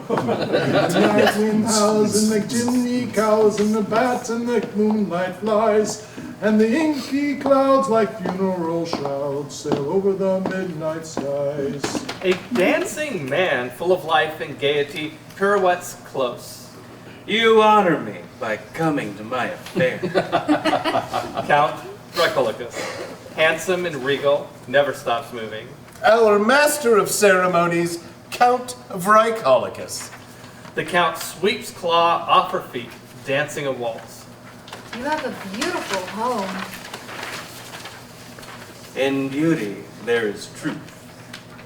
Night wind howls and the chimney cows and the bats and the moonlight flies and the inky clouds like funeral shrouds sail over the midnight skies. A dancing man full of life and gaiety pirouettes close. You honor me by coming to my affair. Count Bricolicus, handsome and regal, never stops moving. Our master of ceremonies, Count Bricolicus. The Count sweeps Claw off her feet, dancing a waltz. You have a beautiful home. In beauty, there is truth.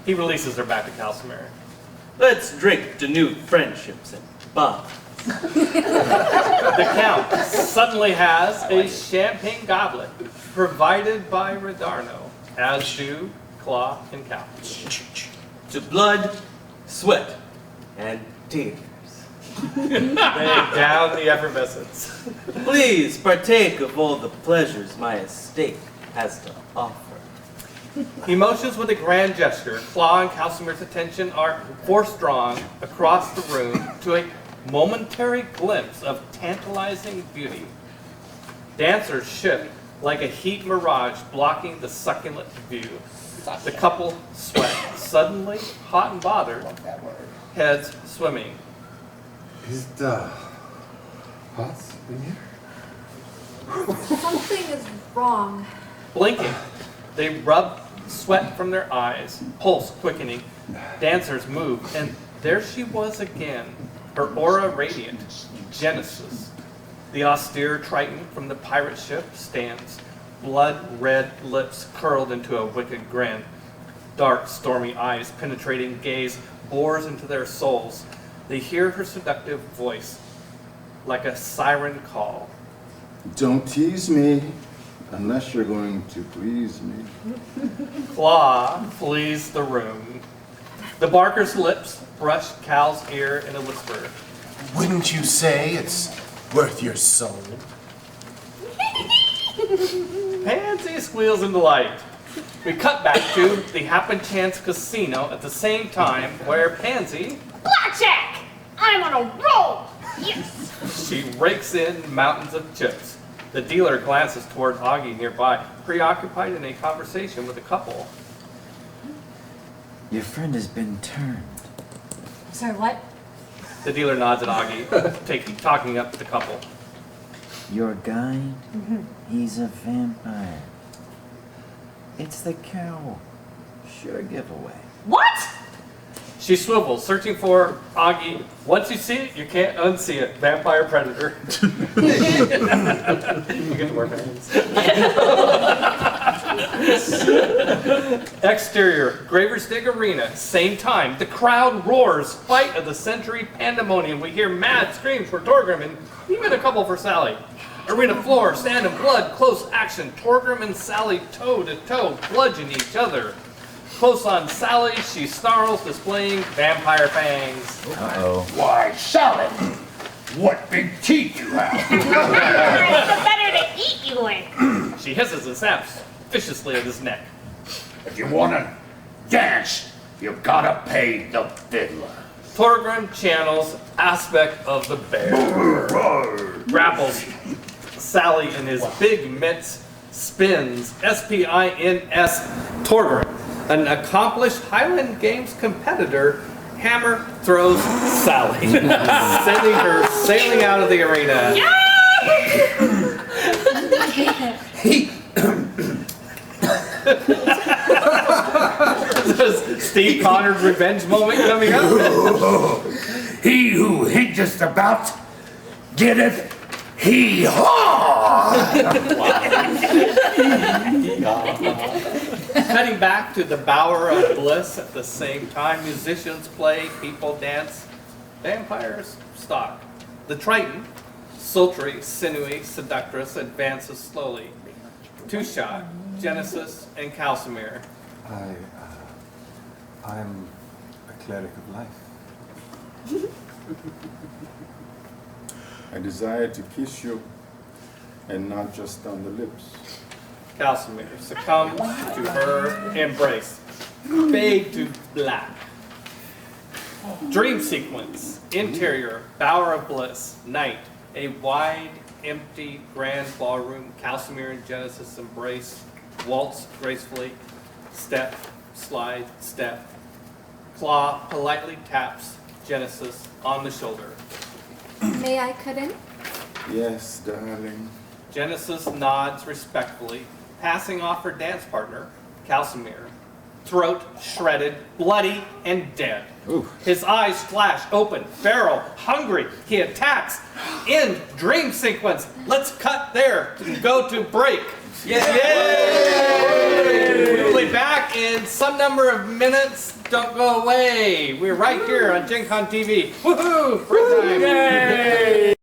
He releases her back to Calcimer. Let's drink to new friendships and bonds. The Count suddenly has a champagne goblet provided by Redarno, as do Claw and Cal. To blood, sweat, and tears. They down the effervescence. Please partake of all the pleasures my estate has to offer. He motions with a grand gesture. Claw and Calcimer's attention are force-drawn across the room to a momentary glimpse of tantalizing beauty. Dancers shift like a heat mirage blocking the succulent view. The couple sweat, suddenly hot and bothered, heads swimming. Is the hot in here? Something is wrong. Blinking, they rub sweat from their eyes, pulse quickening. Dancers move, and there she was again, her aura radiant. Genesis, the austere Triton from the pirate ship, stands, blood-red lips curled into a wicked grin. Dark, stormy eyes, penetrating gaze bores into their souls. They hear her seductive voice like a siren call. Don't tease me unless you're going to please me. Claw flees the room. The barker's lips brush Cal's ear in a whisper. Wouldn't you say it's worth your soul? Pansy squeals in delight. We cut back to the Happen Chance Casino at the same time where Pansy, Blackjack! I'm on a roll! Yes! she rakes in mountains of chips. The dealer glances toward Augie nearby, preoccupied in a conversation with a couple. Your friend has been turned. Sorry, what? The dealer nods at Augie, talking up to the couple. Your guide? He's a vampire. It's the cow. Sure giveaway. What? She swivels, searching for Augie. Once you see it, you can't unsee it. Vampire predator. You get to wear bangs. Exterior, Graver's Dig Arena. Same time. The crowd roars. Fight of the century pandemonium. We hear mad screams for Torgrim and even a couple for Sally. Arena floor, sand and blood, close action. Torgrim and Sally toe to toe, bludgeon each other. Close on Sally, she snarls, displaying vampire fangs. Uh-oh. Why, Sally, what big teeth you have. It's better to eat you with. She hisses and snaps viciously at his neck. If you wanna dance, you gotta pay the fiddler. Torgrim channels aspect of the bear. Grapples Sally in his big mitts, spins, S-P-I-N-S, Torgrim. An accomplished Highland Games competitor, hammer throws Sally, sending her sailing out of the arena. Steve Connor's revenge moment coming up. He who hingeth about, getteth hee-haw! Heading back to the Bower of Bliss at the same time, musicians play, people dance, vampires stalk. The Triton, sultry, sinewy, seductress, advances slowly. Two-Shot, Genesis, and Calcimere. I'm a cleric of life. I desire to kiss you, and not just on the lips. Calcimere succumbs to her embrace. Fade to black. Dream sequence. Interior, Bower of Bliss. Night. A wide, empty, grand ballroom. Calcimere and Genesis embrace. Waltz gracefully. Step, slide, step. Claw politely taps Genesis on the shoulder. May I cut in? Yes, darling. Genesis nods respectfully, passing off her dance partner, Calcimere. Throat shredded, bloody, and dead. Ooh. His eyes flash open, feral, hungry. He attacks. End dream sequence. Let's cut there and go to break. Yay! We'll be back in some number of minutes. Don't go away. We're right here on Gen Con TV. Woohoo! Break time. Yay!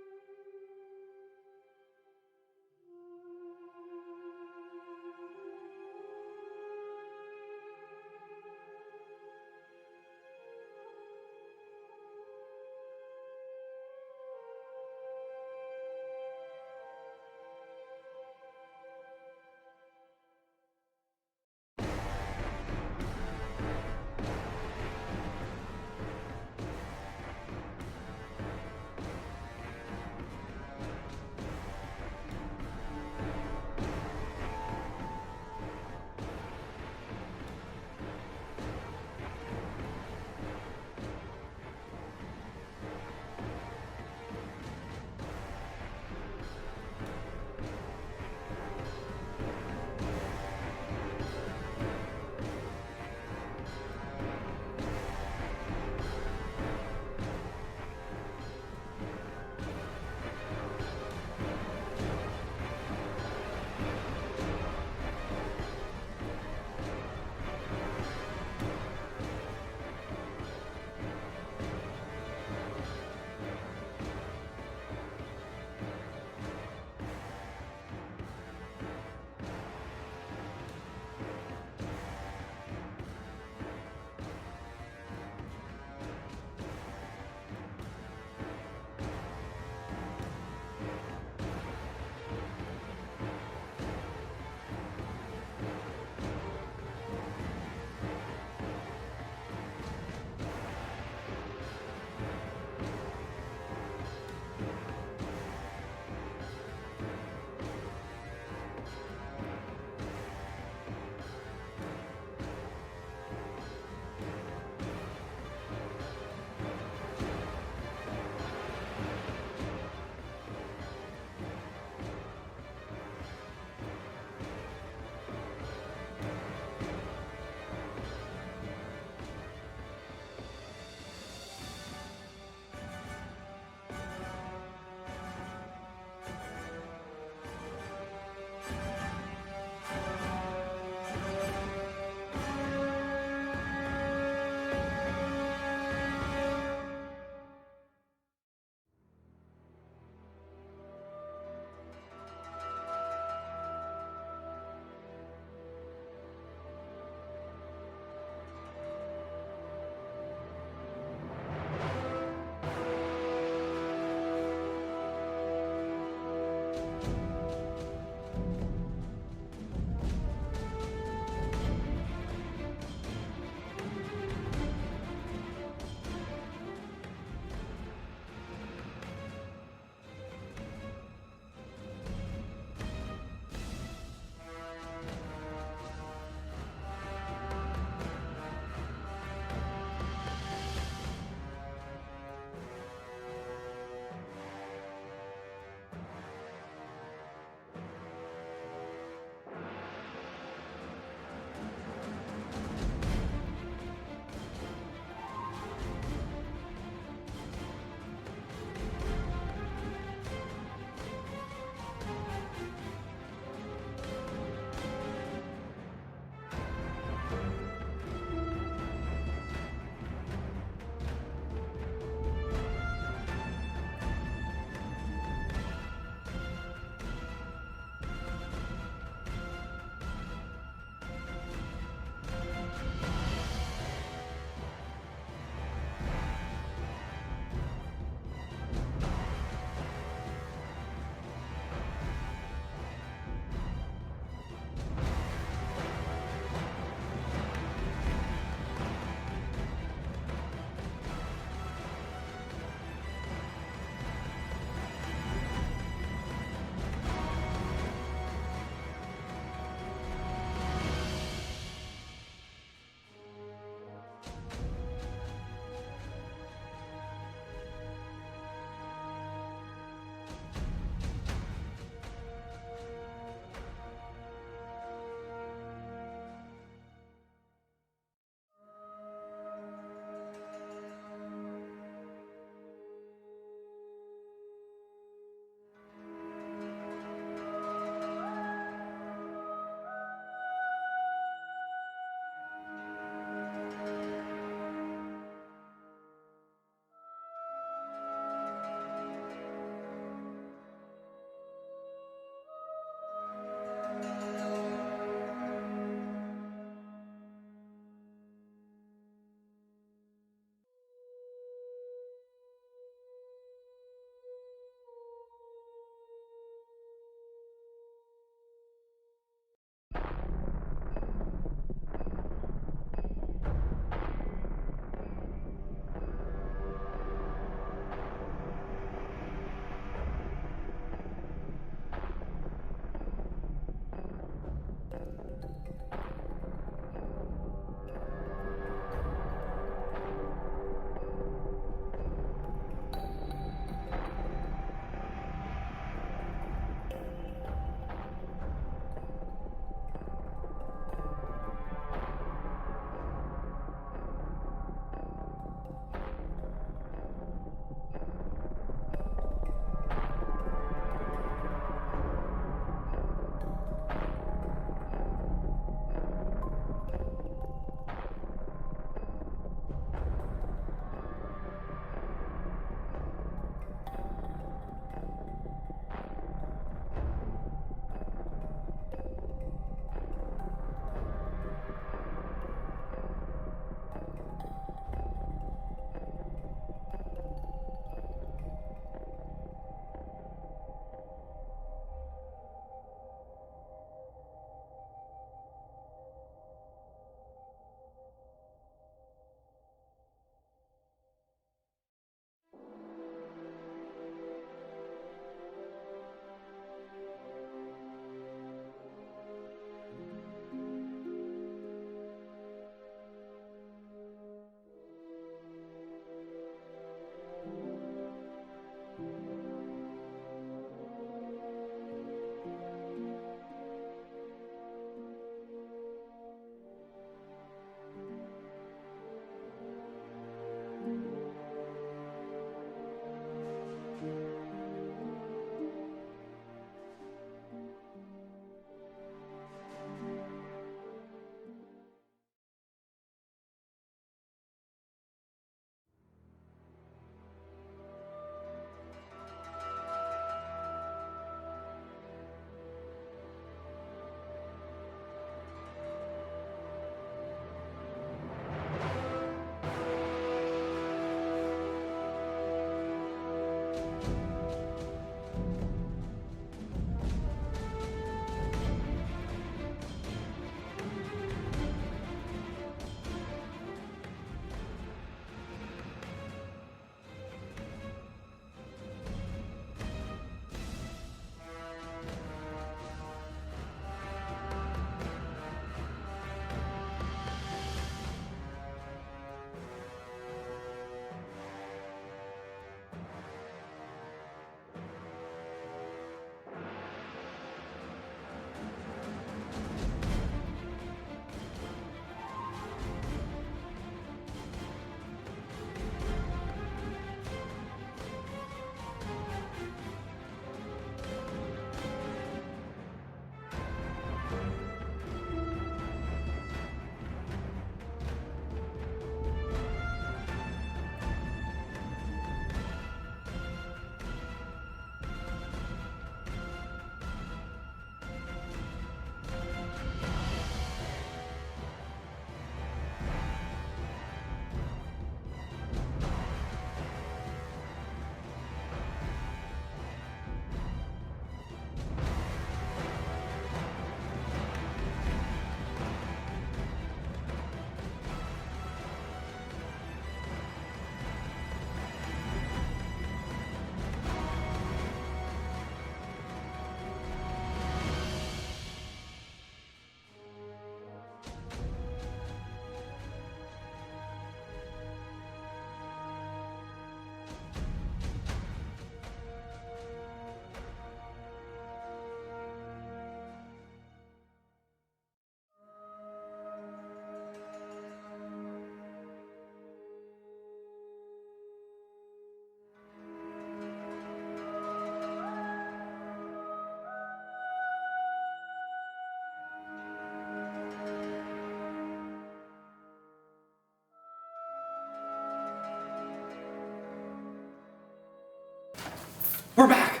We're back.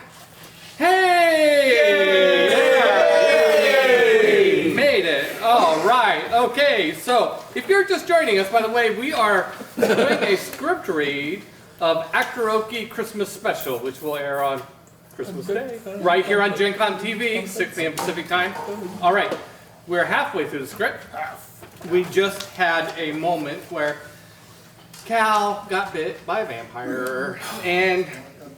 Hey! We made it. All right. Okay. So, if you're just joining us, by the way, we are doing a script read of Actoroke Christmas Special, which will air on Christmas Day, right here on Gen Con TV, 6 p.m. Pacific time. All right. We're halfway through the script. We just had a moment where Cal got bit by a vampire, and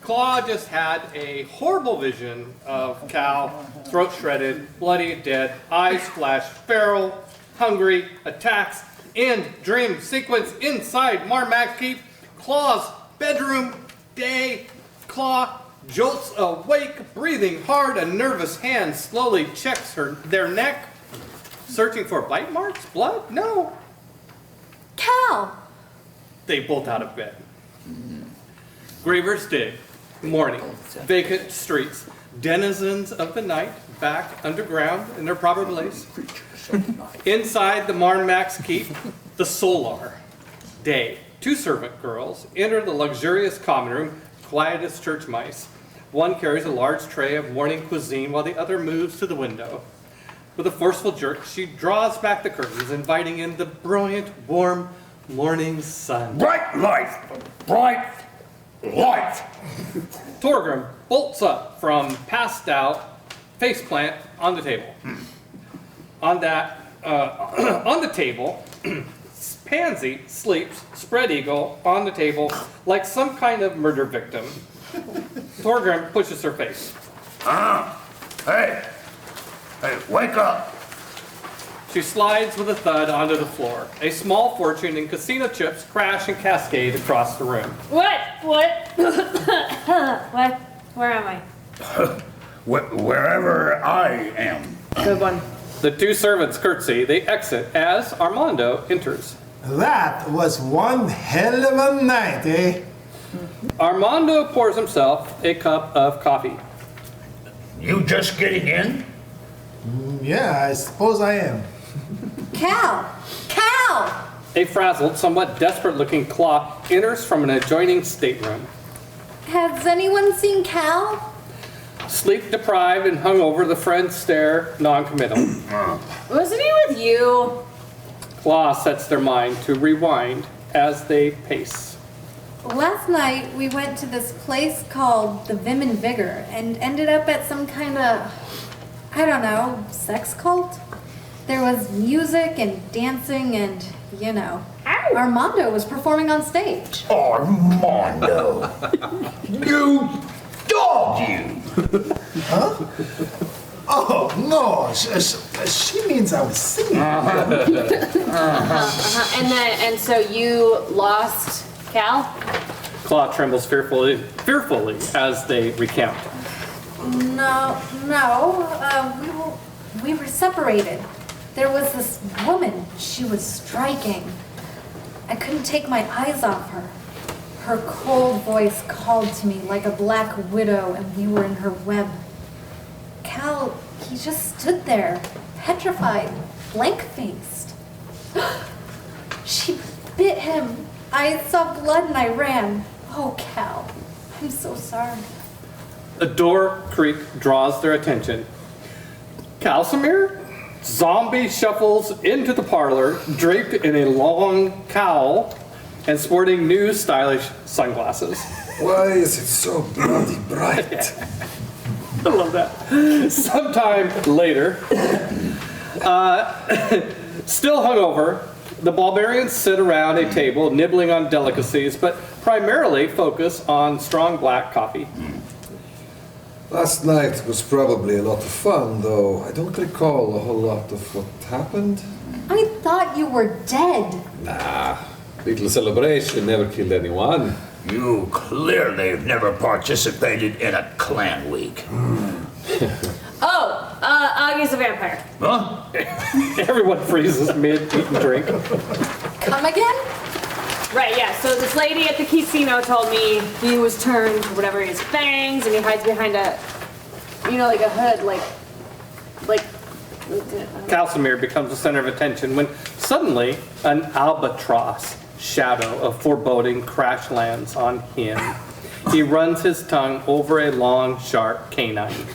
Claw just had a horrible vision of Cal, throat shredded, bloody, dead, eyes flash, feral, hungry, attacks, end dream sequence inside Marmax Keep. Claw's bedroom, day. Claw jolts awake, breathing hard. A nervous hand slowly checks their neck, searching for bite marks, blood. No. Cal! They bolt out of bed. Graver's Dig, morning, vacant streets, denizens of the night, back underground in their proper place. Inside the Marmax Keep, the Solar, day. 2 servant girls enter the luxurious common room, quiet as church mice. One carries a large tray of morning cuisine while the other moves to the window. With a forceful jerk, she draws back the curtains, inviting in the brilliant, warm morning sun. Bright light! Bright light! Torgrim bolts up from passed out faceplant on the table. On the table, Pansy sleeps spread eagle on the table like some kind of murder victim. Torgrim pushes her face. Hey! Hey, wake up! She slides with a thud onto the floor. A small fortune in casino chips crash and cascade across the room. What? What? What? Where am I? Wherever I am. Good one. The 2 servants curtsy. They exit as Armando enters. That was one hell of a night, eh? Armando pours himself a cup of coffee. You just getting in? Yeah, I suppose I am. Cal! Cal! A frazzled, somewhat desperate-looking Claw enters from an adjoining stateroom. Has anyone seen Cal? Sleep-deprived and hungover, the friends stare non-committal. Wasn't he with you? Claw sets their mind to rewind as they pace. Last night, we went to this place called the Vim and Vigor and ended up at some kind of, I don't know, sex cult? There was music and dancing and, you know, Armando was performing on stage. Armando! You dog, you! Huh? Oh, no, she means I was singing. And so you lost Cal? Claw trembles fearfully as they recount. No, we were separated. There was this woman, she was striking. I couldn't take my eyes off her. Her cold voice called to me like a black widow, and we were in her web. Cal, he just stood there, petrified, blank-faced. She bit him. I saw blood and I ran. Oh, Cal, I'm so sorry. A door creak draws their attention. Calsamir? Zombie shuffles into the parlor, draped in a long cowl and sporting new stylish sunglasses. Why is it so bloody bright? I love that. Sometime later, still hungover, the Ballbarians sit around a table nibbling on delicacies, but primarily focus on strong black coffee. Last night was probably a lot of fun, though I don't recall a whole lot of what happened. I thought you were dead. Nah, little celebration never killed anyone. You clearly never participated in a clan week. Oh, Augie's a vampire. Huh? Everyone freezes mid-eating drink. Come again? Right, yeah. So this lady at the casino told me he was turned, or whatever, his fangs, and he hides behind a, you know, like a hood, like. Calsamir becomes the center of attention when suddenly an albatross shadow of foreboding crash lands on him. He runs his tongue over a long, sharp canine.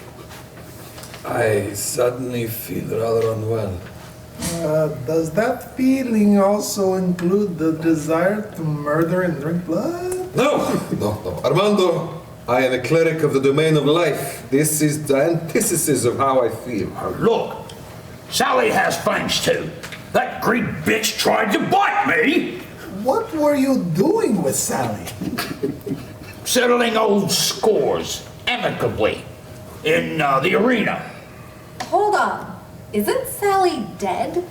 I suddenly feel rather unwell. Does that feeling also include the desire to murder and drink blood? No. Armando, I am a cleric of the domain of life. This is the antithesis of how I feel. Look, Sally has fangs too. That Greek bitch tried to bite me. What were you doing with Sally? Settling old scores amicably in the arena. Hold on. Isn't Sally dead?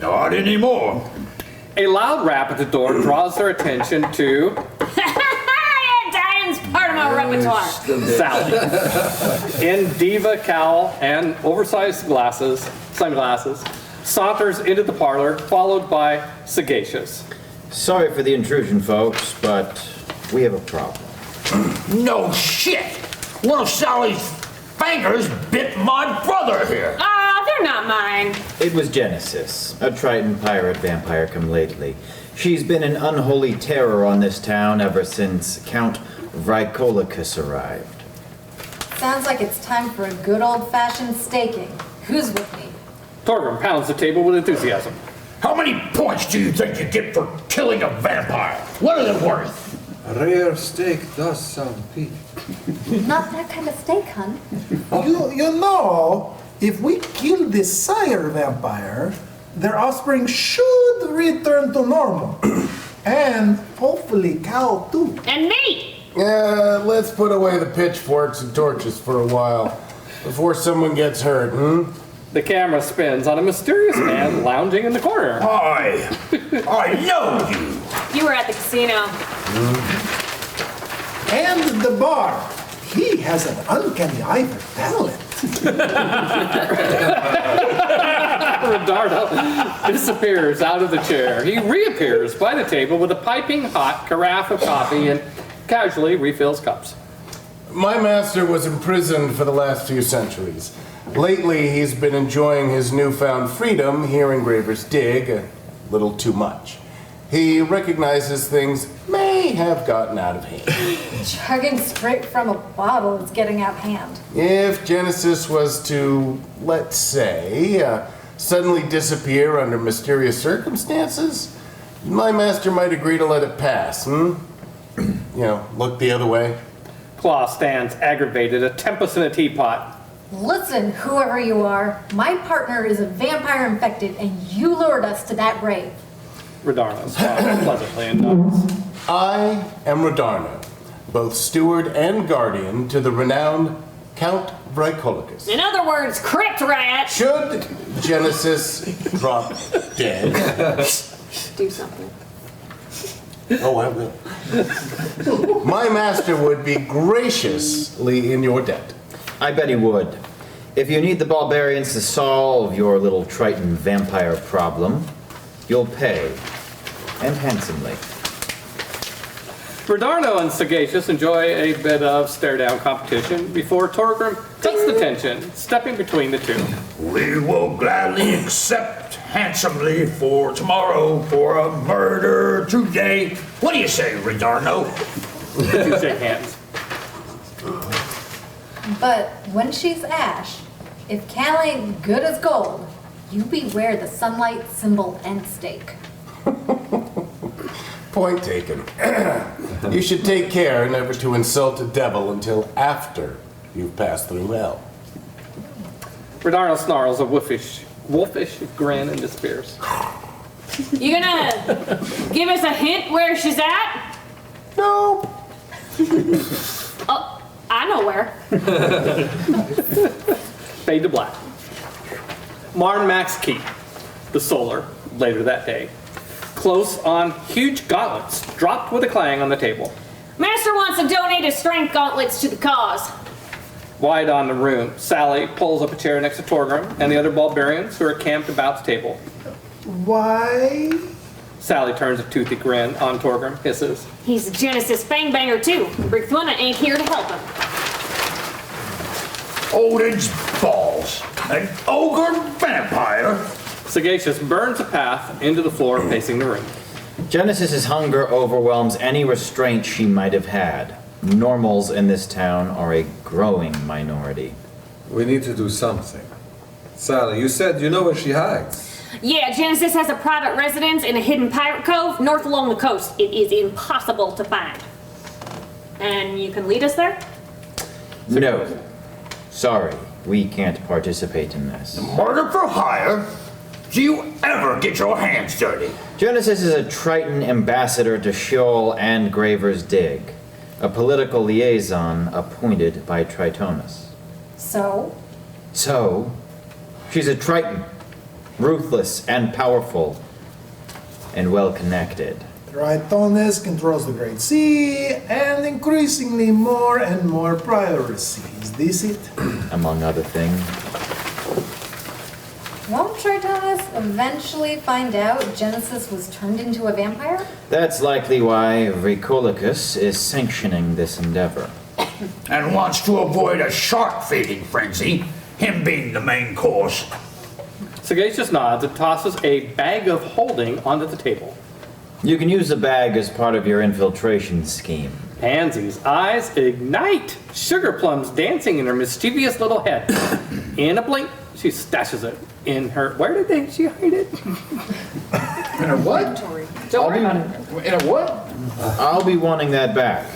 Not anymore. A loud rap at the door draws their attention to Dying's part of my repertoire. Sally. In diva cowl and oversized sunglasses, saunters into the parlor, followed by Sagacious. Sorry for the intrusion, folks, but we have a problem. No shit. One of Sally's fingers bit my brother here. Ah, they're not mine. It was Genesis, a Triton pirate vampire come lately. She's been an unholy terror on this town ever since Count Vrikolicus arrived. Sounds like it's time for a good old-fashioned staking. Who's with me? Torgrim pounds the table with enthusiasm. How many points do you think you get for killing a vampire? What are they worth? A rare steak does sound peak. Not that kind of steak, hun. You know, if we kill this sire vampire, their offspring should return to normal. And hopefully Cal too. And me! Yeah, let's put away the pitchforks and torches for a while before someone gets hurt, The camera spins on a mysterious man lounging in the corner. I know you. You were at the casino. And the bar. He has an uncanny eye for talent. Redardo disappears out of the chair. He reappears by the table with a piping hot carafe of coffee and casually refills cups. My master was imprisoned for the last few centuries. Lately, he's been enjoying his newfound freedom here in Graver's Dig a little too much. He recognizes things may have gotten out of hand. Chugging straight from a bottle is getting out of hand. If Genesis was to, let's say, suddenly disappear under mysterious circumstances, my master might agree to let it pass, look the other way. Claw stands aggravated, a tempest in a teapot. Listen, whoever you are, my partner is a vampire infected, and you lured us to that grave. Redarno smiles pleasantly and nods. I am Redarno, both steward and guardian to the renowned Count Vrikolicus. In other words, crypt rat. Should Genesis drop dead, Do something. oh, I will. My master would be graciously in your debt. I bet he would. If you need the Ballbarians to solve your little Triton vampire problem, you'll pay. And handsomely. Redarno and Sagacious enjoy a bit of stare-down competition before Torgrim cuts the tension, stepping between the two. We will gladly accept handsomely for tomorrow for a murder today. What do you say, Redarno? The two shake hands. But when she's ash, if Cal ain't good as gold, you beware the sunlight, symbol, and stake. Point taken. You should take care never to insult a devil until after you've passed through hell. Redarno snarls a wolfish grin and disappears. You gonna give us a hint where she's at? No. Oh, I know where. Fade to black. Max Keep, the Solar, later that day. Close on huge gauntlets, dropped with a clang on the table. Master wants to donate his strength gauntlets to the cause. Wide on the room, Sally pulls up a chair next to Torgrim and the other Ballbarians who are camped about the table. Why? Sally turns a toothy grin on Torgrim, hisses. He's a Genesis fangbanger too. Brigthwina ain't here to help him. Odin's balls. An ogre vampire. Sagacious burns a path into the floor, pacing the room. Genesis's hunger overwhelms any restraint she might have had. Normals in this town are a growing minority. We need to do something. Sally, you said you know where she hides. Yeah, Genesis has a private residence in a hidden pirate cove north along the coast. It is impossible to find. And you can lead us there? No. Sorry, we can't participate in this. Murder for hire? Do you ever get your hands dirty? Genesis is a Triton ambassador to Sheol and Graver's Dig, a political liaison appointed by Tritonus. So? So, she's a Triton, ruthless and powerful, and well-connected. Tritonus controls the Great Sea, and increasingly more and more piracy. Is this it? Among other things. Won't Tritonus eventually find out Genesis was turned into a vampire? That's likely why Vricolicus is sanctioning this endeavor. And wants to avoid a shark-feeding frenzy, him being the main course. Sagacious nods and tosses a bag of holding onto the table. You can use the bag as part of your infiltration scheme. Pansy's eyes ignite, sugar plums dancing in her mischievous little head. In a blink, she stashes it in her. Where did she hide it? In a what? Don't worry about it. In a what? I'll be wanting that back.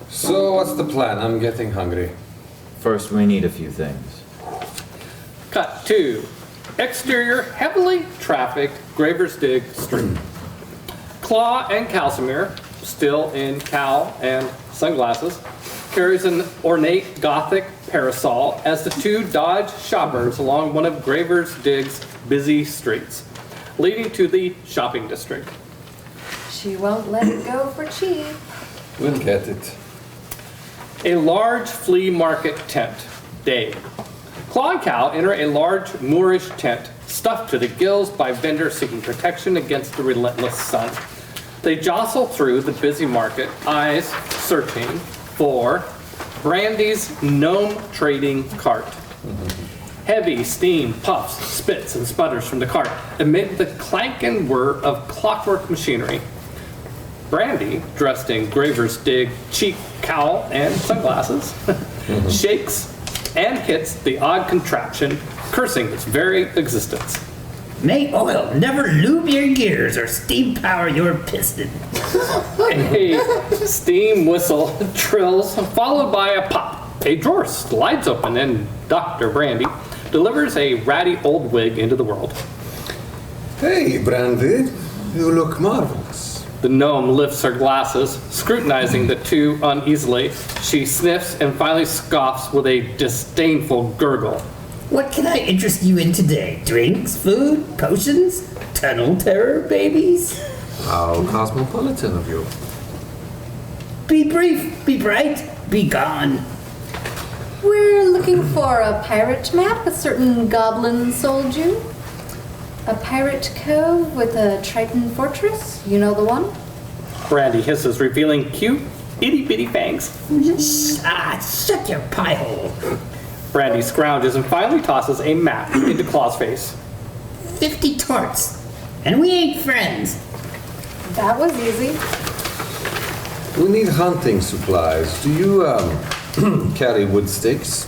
So what's the plan? I'm getting hungry. First, we need a few things. Cut to exterior, heavily trafficked Graver's Dig Street. Claw and Calcimer, still in cowl and sunglasses, carries an ornate Gothic parasol as the two dodge shoppers along one of Graver's Dig's busy streets, leading to the shopping district. She won't let it go for cheap. We'll get it. A large flea market tent. Day. Claw and Cal enter a large Moorish tent, stuffed to the gills by vendors seeking protection against the relentless sun. They jostle through the busy market, eyes searching for Brandy's gnome trading cart. Heavy steam puffs, spits, and sputters from the cart amid the clank and whir of clockwork machinery. Brandy, dressed in Graver's Dig cheap cowl and sunglasses, shakes and hits the odd contraption, cursing its very existence. May oil never lube your gears or steam power your piston. A steam whistle trills, followed by a pop. A drawer slides open and Dr. Brandy delivers a ratty old wig into the world. Hey, Brandy, you look marvelous. The gnome lifts her glasses, scrutinizing the two uneasily. She sniffs and finally scoffs with a disdainful gurgle. What can I interest you in today? Drinks, food, potions, tunnel terror babies? How cosmopolitan of you. Be brief, be bright, be gone. We're looking for a pirate map a certain goblin sold you. A pirate cove with a Triton fortress. You know the one? Brandy hisses, revealing cute, itty-bitty fangs. Shut your pie hole. Brandy scrounges and finally tosses a map into Claw's face. 50 torts, and we ain't friends. That was easy. We need hunting supplies. Do you, carry wood sticks?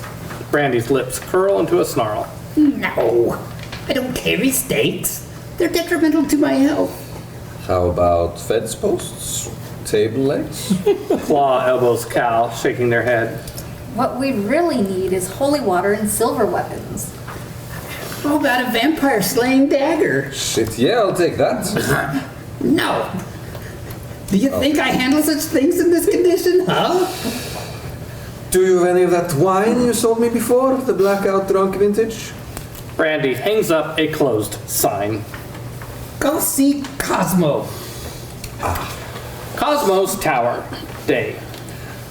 Brandy's lips curl into a snarl. No, I don't carry stakes. They're detrimental to my health. How about fence posts? Table legs? Claw elbows Cal, shaking their head. What we really need is holy water and silver weapons. How about a vampire slaying dagger? Shit, yeah, I'll take that. No. Do you think I handle such things in this condition, huh? Do you have any of that wine you sold me before? The blackout drunk vintage? Brandy hangs up a closed sign. Go see Cosmo. Cosmo's Tower. Day.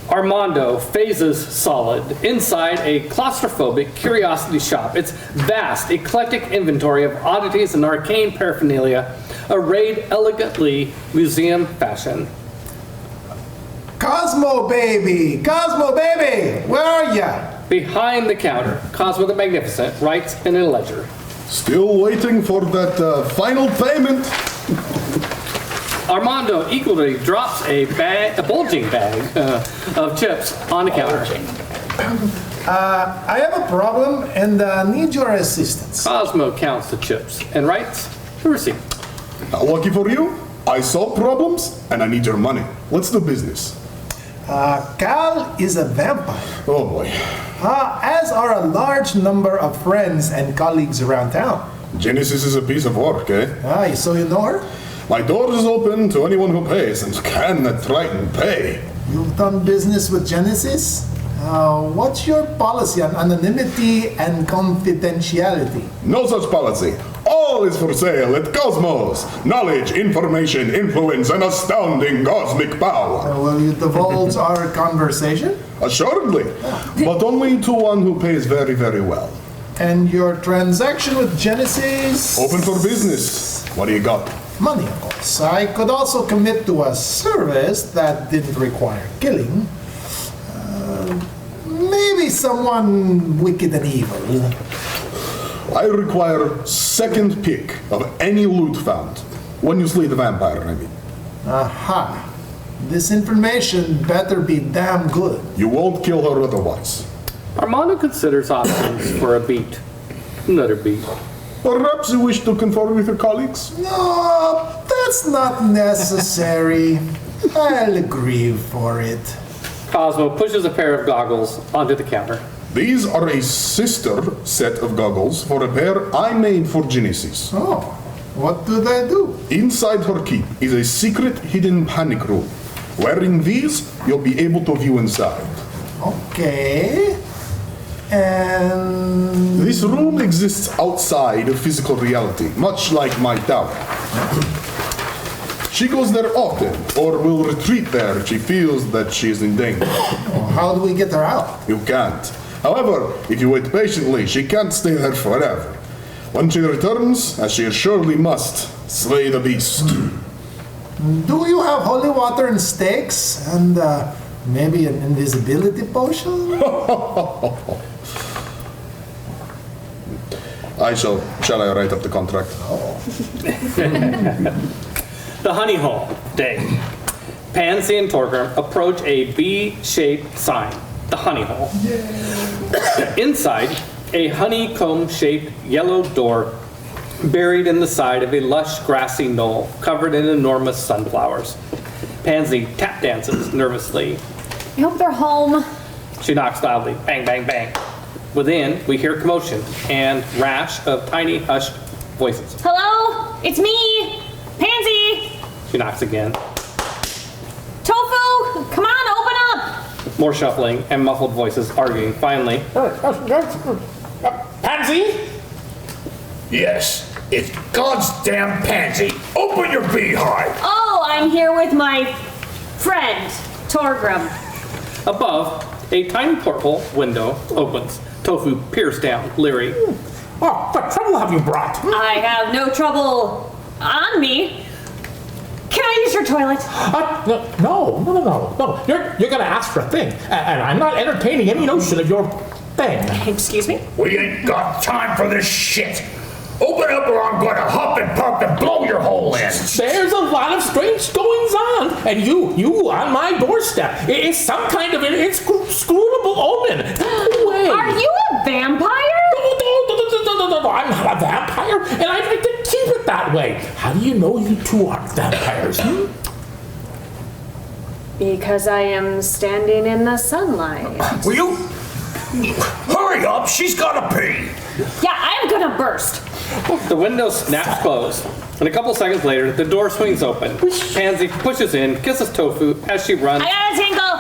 Armando phases solid inside a claustrophobic curiosity shop. Its vast, eclectic inventory of oddities and arcane paraphernalia arrayed elegantly museum fashion. Cosmo baby! Cosmo baby! Where are ya? Behind the counter, Cosmo the Magnificent writes in a ledger. Still waiting for that final payment. Armando eagerly drops a bulging bag of chips on the counter. I have a problem and need your assistance. Cosmo counts the chips and writes the receipt. Lucky for you, I solve problems and I need your money. Let's do business. Cal is a vampire. Oh boy. As are a large number of friends and colleagues around town. Genesis is a piece of work, eh? So you know her? My door is open to anyone who pays, and can that Triton pay? You've done business with Genesis? What's your policy on anonymity and confidentiality? No such policy. All is for sale at Cosmos. Knowledge, information, influence, and astounding cosmic power. Will you divulge our conversation? Assuredly, but only to one who pays very, very well. And your transaction with Genesis? Open for business. What do you got? Money, of course. I could also commit to a service that didn't require killing. Maybe someone wicked and evil. I require second pick of any loot found. When you slay the vampire, I mean. Aha. This information better be damn good. You won't kill her otherwise. Armando considers options for a beat. Another beat. Perhaps you wish to confer with your colleagues? No, that's not necessary. I'll agree for it. Cosmo pushes a pair of goggles onto the counter. These are a sister set of goggles for a pair I made for Genesis. Oh, what do they do? Inside her keep is a secret hidden panic room. Wearing these, you'll be able to view inside. Okay. And... This room exists outside of physical reality, much like my tower. She goes there often, or will retreat there if she feels that she is in danger. How do we get her out? You can't. However, if you wait patiently, she can't stay there forever. When she returns, as she surely must, slay the beast. Do you have holy water and stakes? And maybe an invisibility potion? Shall I write up the contract? The honey hole day. Pansy and Torgrim approach a V-shaped sign, the honey hole. Inside, a honeycomb-shaped yellow door buried in the side of a lush grassy knoll covered in enormous sunflowers. Pansy tap dances nervously. I hope they're home. She knocks loudly, bang, bang, bang. Within, we hear commotion and rash of tiny, hushed voices. Hello? It's me! Pansy! She knocks again. Tofu! Come on, open up! More shuffling and muffled voices arguing. Finally, Pansy? Yes, it's God's damn Pansy. Open your beehive. Oh, I'm here with my friend, Torgrim. above, a tiny porthole window opens. Tofu peers down, leery. Oh, what trouble have you brought? I have no trouble on me. Can I use your toilet? No. You're gonna ask for a thing, and I'm not entertaining any notion of your thing. Excuse me? We ain't got time for this shit. Open up or I'm gonna huff and puff and blow your hole in. There's a lot of strange goings on, and you on my doorstep. It's some kind of an inscrutable omen. No way. Are you a vampire? No, I'm not a vampire, and I'd like to keep it that way. How do you know you two aren't vampires? Because I am standing in the sunlight. Will you? Hurry up, she's gotta pee. Yeah, I'm gonna burst. The window snaps closed, and a couple seconds later, the door swings open. Pansy pushes in, kisses Tofu as she runs. I got a tingle.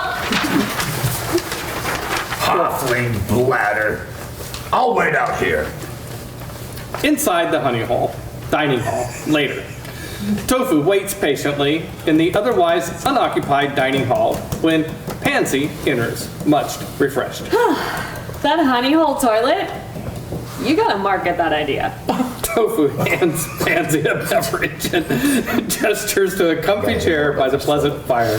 Halfling bladder. I'll wait out here. Inside the dining hall, later. Tofu waits patiently in the otherwise unoccupied dining hall when Pansy enters, much refreshed. That honey hole toilet? You gotta market that idea. Tofu hands Pansy a beverage and gestures to a comfy chair by the pleasant fire.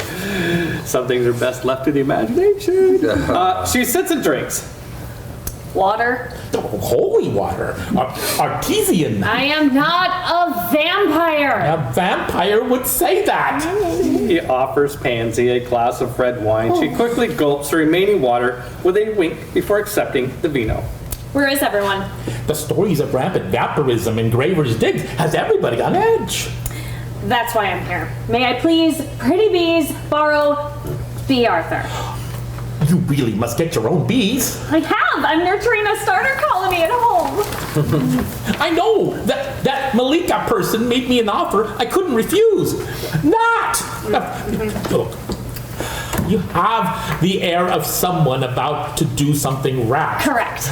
Some things are best left to the imagination. She sits and drinks. Water. Holy water. Artesian. I am not a vampire. A vampire would say that. He offers Pansy a glass of red wine. She quickly gulps the remaining water with a wink before accepting the vino. Where is everyone? The stories of rampant vampirism in Graver's Dig has everybody on edge. That's why I'm here. May I please, pretty bees, borrow Bee Arthur? You really must get your own bees. I have. I'm nurturing a starter colony at home. I know. That Malika person made me an offer I couldn't refuse. Look, you have the air of someone about to do something rash. Correct.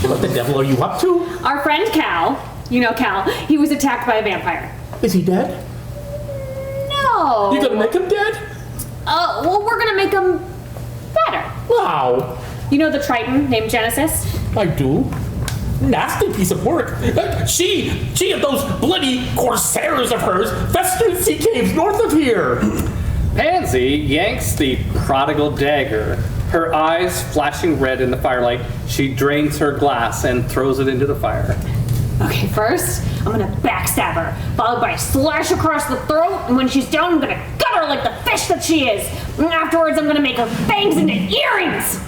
What the devil are you up to? Our friend Cal, you know Cal, he was attacked by a vampire. Is he dead? No. You gonna make him dead? Well, we're gonna make him better. Wow. You know the Triton named Genesis? I do. Nasty piece of work. She and those bloody corsairs of hers festered in sea caves north of here. Pansy yanks the prodigal dagger. Her eyes flashing red in the firelight, she drains her glass and throws it into the fire. Okay, first, I'm gonna backstab her, followed by a slash across the throat, and when she's down, I'm gonna gut her like the fish that she is. And afterwards, I'm gonna make her fangs into earrings.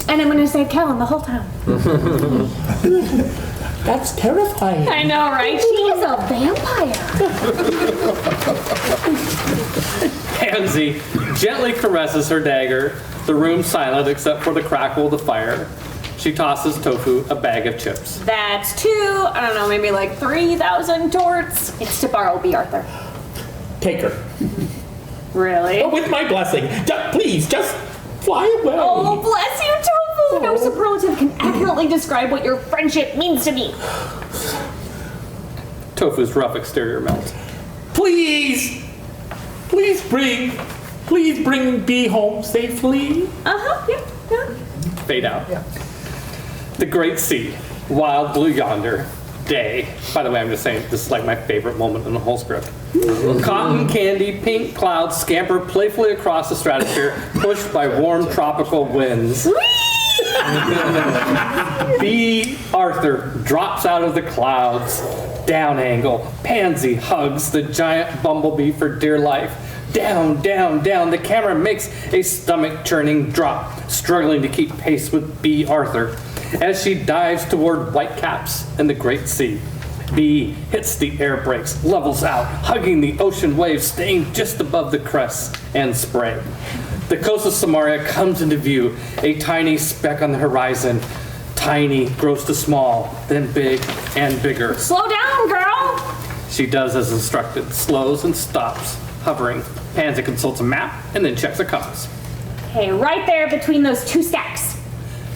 And I'm gonna say Kellen the whole time. That's terrifying. I know, right? She is a vampire. Pansy gently caresses her dagger, the room silent except for the crackle of the fire. She tosses Tofu a bag of chips. That's maybe like 3,000 torts. It's to borrow Bee Arthur. Take her. Really? Oh, with my blessing. Please, just fly away. Oh, bless you, Tofu! No superlative can accurately describe what your friendship means to me. Tofu's rough exterior melts. Please bring Bee home safely. Yeah. Fade out. Yeah. The Great Sea, wild blue yonder, day. By the way, I'm just saying, this is like my favorite moment in the whole script. Cotton candy, pink clouds scamper playfully across the stratosphere, pushed by warm tropical winds. Bee Arthur drops out of the clouds, down angle. Pansy hugs the giant bumblebee for dear life. Down, down, down. The camera makes a stomach-churning drop, struggling to keep pace with Bee Arthur as she dives toward whitecaps and the Great Sea. Bee hits the air brakes, levels out, hugging the ocean waves, staying just above the crests and spray. The coast of Samaria comes into view, a tiny speck on the horizon. Tiny grows to small, then big and bigger. Slow down, girl! She does as instructed, slows and stops, hovering. Pansy consults a map and then checks the compass. Okay, right there between those two stacks.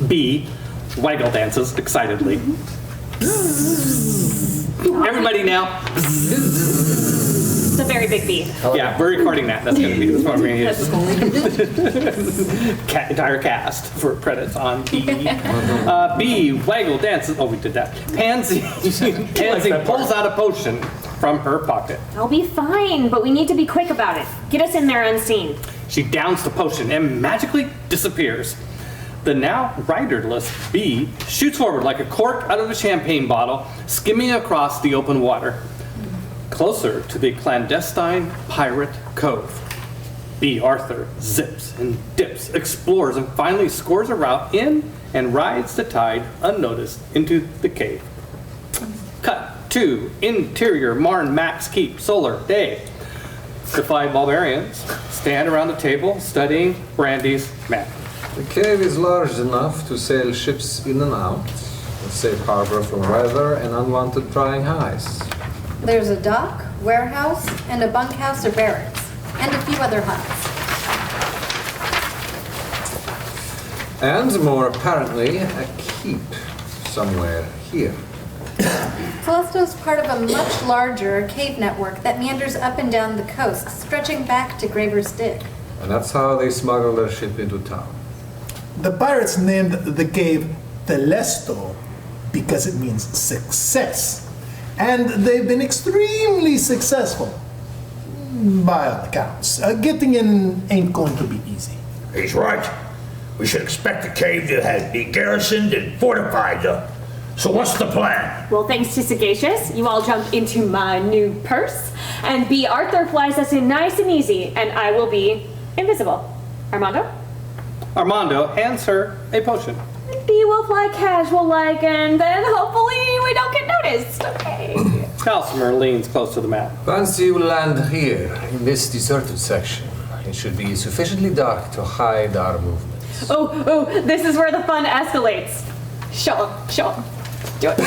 Bee waggle dances excitedly. Everybody now. It's a very big bee. Yeah, we're recording that. That's going to be the one we're going to use. Entire cast for credits on Bee. Bee waggle dances. Oh, we did that. Pansy pulls out a potion from her pocket. I'll be fine, but we need to be quick about it. Get us in there unseen. She downs the potion and magically disappears. The now riderless Bee shoots forward like a cork out of a champagne bottle, skimming across the open water. Closer to the clandestine pirate cove. Bee Arthur zips and dips, explores, and finally scores a route in and rides the tide unnoticed into the cave. Cut to interior Marn Max Keep, solar day. The 5 Ballbarians stand around the table studying Brandy's map. The cave is large enough to sail ships in and out, a safe harbor from weather and unwanted prying eyes. There's a dock, warehouse, and a bunkhouse or barracks, and a few other huts. And more apparently, a keep somewhere here. Calesto's part of a much larger cave network that meanders up and down the coast, stretching back to Graver's Dig. And that's how they smuggle their ship into town. The pirates named the cave Telesto because it means success. And they've been extremely successful, by all accounts. Getting in ain't going to be easy. He's right. We should expect the cave to be garrisoned and fortified, though. So what's the plan? Well, thanks to Sagacious, you all jump into my new purse, and B. Arthur flies us in nice and easy, and I will be invisible. Armando? Armando hands her a potion. B will fly casual like, and then hopefully we don't get noticed. Okay. Calcimer leans close to the map. Once you land here, in this deserted section, it should be sufficiently dark to hide our movements. Oh, this is where the fun escalates. Show him. Do it.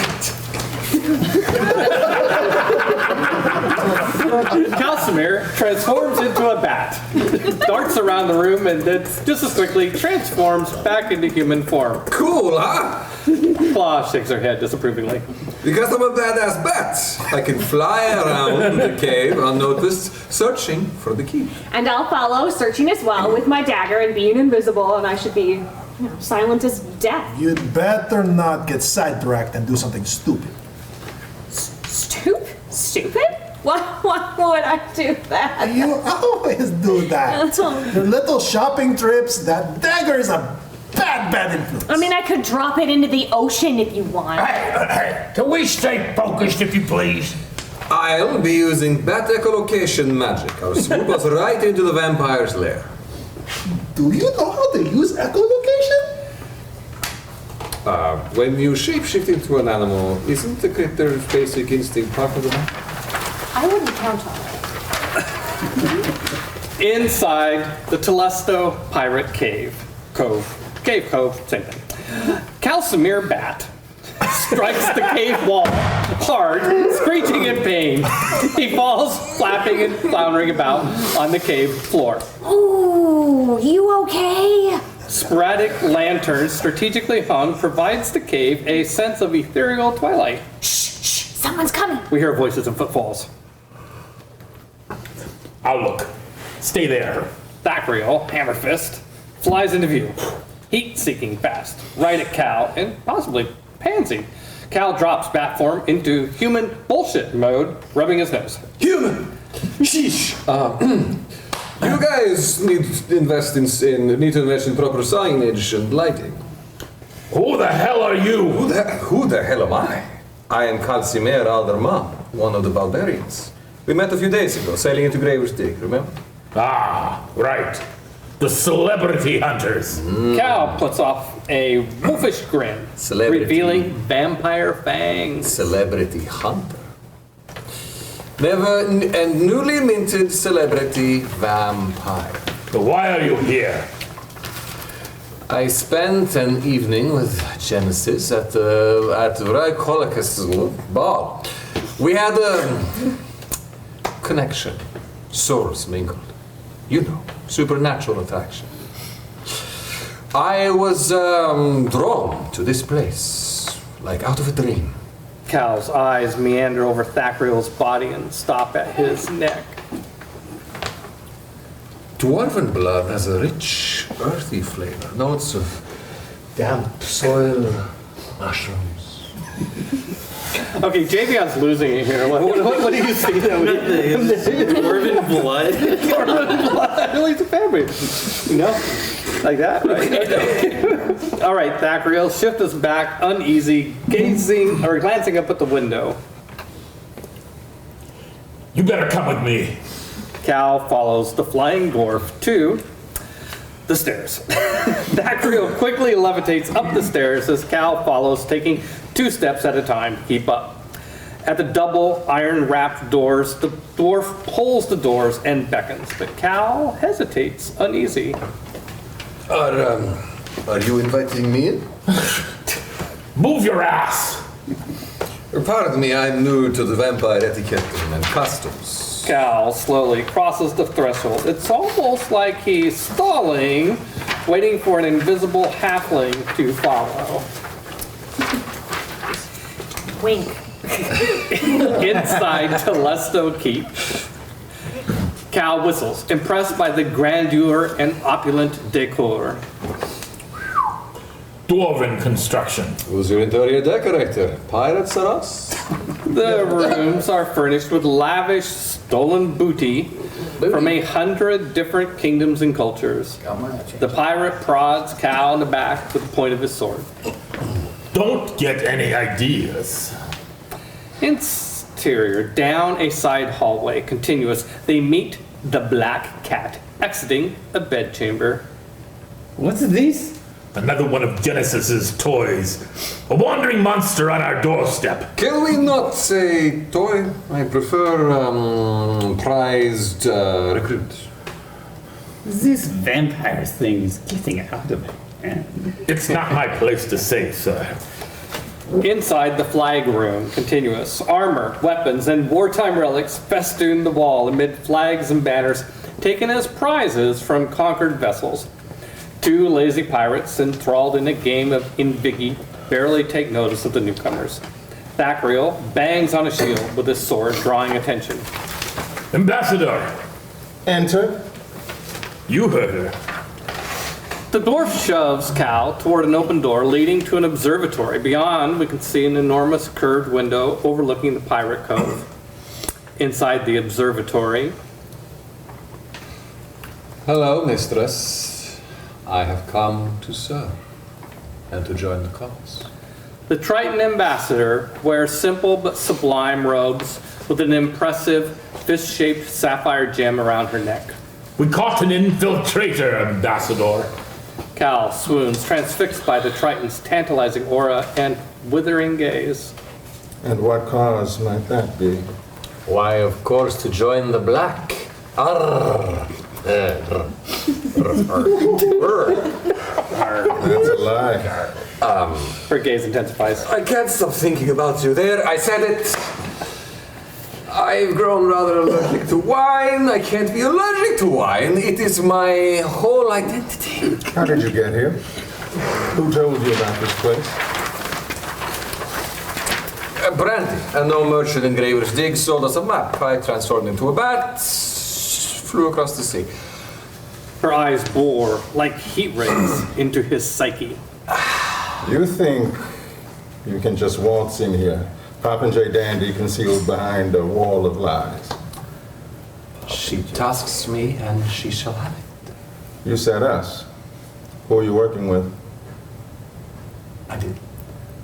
Calcimer transforms into a bat, darts around the room, and then just as quickly transforms back into human form. Cool, huh? Claw shakes her head disapprovingly. Because I'm a badass bat. I can fly around the cave unnoticed, searching for the key. And I'll follow, searching as well, with my dagger and being invisible, and I should be silent as death. You'd better not get sidetracked and do something stupid. Stupid? Why would I do that? You always do that. Your little shopping trips, that dagger is a bad influence. I mean, I could drop it into the ocean if you want. Hey, can we stay focused, if you please? I'll be using bat echolocation magic. I'll swoop us right into the vampire's lair. Do you know how to use echolocation? When you shapeshift into an animal, isn't the critter's basic instinct part of the map? I wouldn't count on it. Inside the Telesto Pirate Cave. Cave Cove, same thing. Calcimer Bat strikes the cave wall hard, screeching in pain. He falls, flapping and floundering about on the cave floor. Ooh, you okay? Sporadic lanterns strategically hung provides the cave a sense of ethereal twilight. Shh, someone's coming. We hear voices and footfalls. I'll look. Stay there. Thackreel, hammer fist, flies into view. Heat-seeking fast, right at Cal and possibly Pansy. Cal drops bat form into human bullshit mode, rubbing his nose. Human! Sheesh! You guys need to invest in proper signage and lighting. Who the hell are you? Who the hell am I? I am Calcimer Alderman, one of the Ballbarians. We met a few days ago, sailing into Graver's Dig, remember? Ah, right. The celebrity hunters. Cal puts off a wolfish grin, revealing vampire fangs. Celebrity hunter. Never and newly minted celebrity vampire. But why are you here? I spent an evening with Genesis at Reichholak's ball. We had a connection, souls mingled. You know, supernatural attraction. I was drawn to this place, like out of a dream. Cal's eyes meander over Thackrell's body and stop at his neck. Dwarven blood has a rich, earthy flavor, notes of damp soil, mushrooms. Okay, Javion's losing it here. What do you see that we Dwarven blood? Dwarven blood. He's a family. You know? Like that, right? All right, Thackrell, shift us back, uneasy, glancing up at the window. You better come with me. Cal follows the flying dwarf to the stairs. Thackrell quickly levitates up the stairs as Cal follows, taking 2 steps at a time to keep up. At the double iron-wrapped doors, the dwarf pulls the doors and beckons, but Cal hesitates, uneasy. Are you inviting me in? Move your ass! Pardon me, I'm new to the vampire etiquette and customs. Cal slowly crosses the threshold. It's almost like he's stalling, waiting for an invisible halfling to follow. Wink. Inside Telesto Keep, Cal whistles, impressed by the grandeur and opulent decor. Dwarven construction. Who's your interior decorator? Pirates or us? The rooms are furnished with lavish stolen booty, from 100 different kingdoms and cultures. The pirate prods Cal in the back with the point of his sword. Don't get any ideas. Interior, down a side hallway, continuous, they meet the Black Cat, exiting a bedchamber. What's this? Another one of Genesis's toys. A wandering monster on our doorstep. Can we not say toy? I prefer prized recruit. This vampire thing is getting out of hand. It's not my place to say, sir. Inside the flag room, continuous, armor, weapons, and wartime relics festoon the wall amid flags and banners taken as prizes from conquered vessels. Two lazy pirates enthralled in a game of Invigi barely take notice of the newcomers. Thackreel bangs on a shield with his sword, drawing attention. Ambassador! Enter. You heard her. The dwarf shoves Cal toward an open door leading to an observatory. Beyond, we can see an enormous curved window overlooking the pirate cove. Inside the observatory. Hello, mistress. I have come to serve and to join the cause. The Triton ambassador wears simple but sublime robes with an impressive fist-shaped sapphire gem around her neck. We caught an infiltrator, Ambassador. Cal swoons, transfixed by the Triton's tantalizing aura and withering gaze. And what cause might that be? Why, of course, to join the Black. Arr. That's a lie. Her gaze intensifies. I can't stop thinking about you. There, I said it. I've grown rather allergic to wine. I can't be allergic to wine. It is my whole identity. How did you get here? Who told you about this place? Brandy. And no merchant in Graver's Dig sold us a map. I transformed into a bat, flew across the sea. Her eyes bore like heat rays into his psyche. You think you can just waltz in here, Popinjay Dandy concealed behind a wall of lies? She tasks me, and she shall have it. You said us. Who are you working with? I did.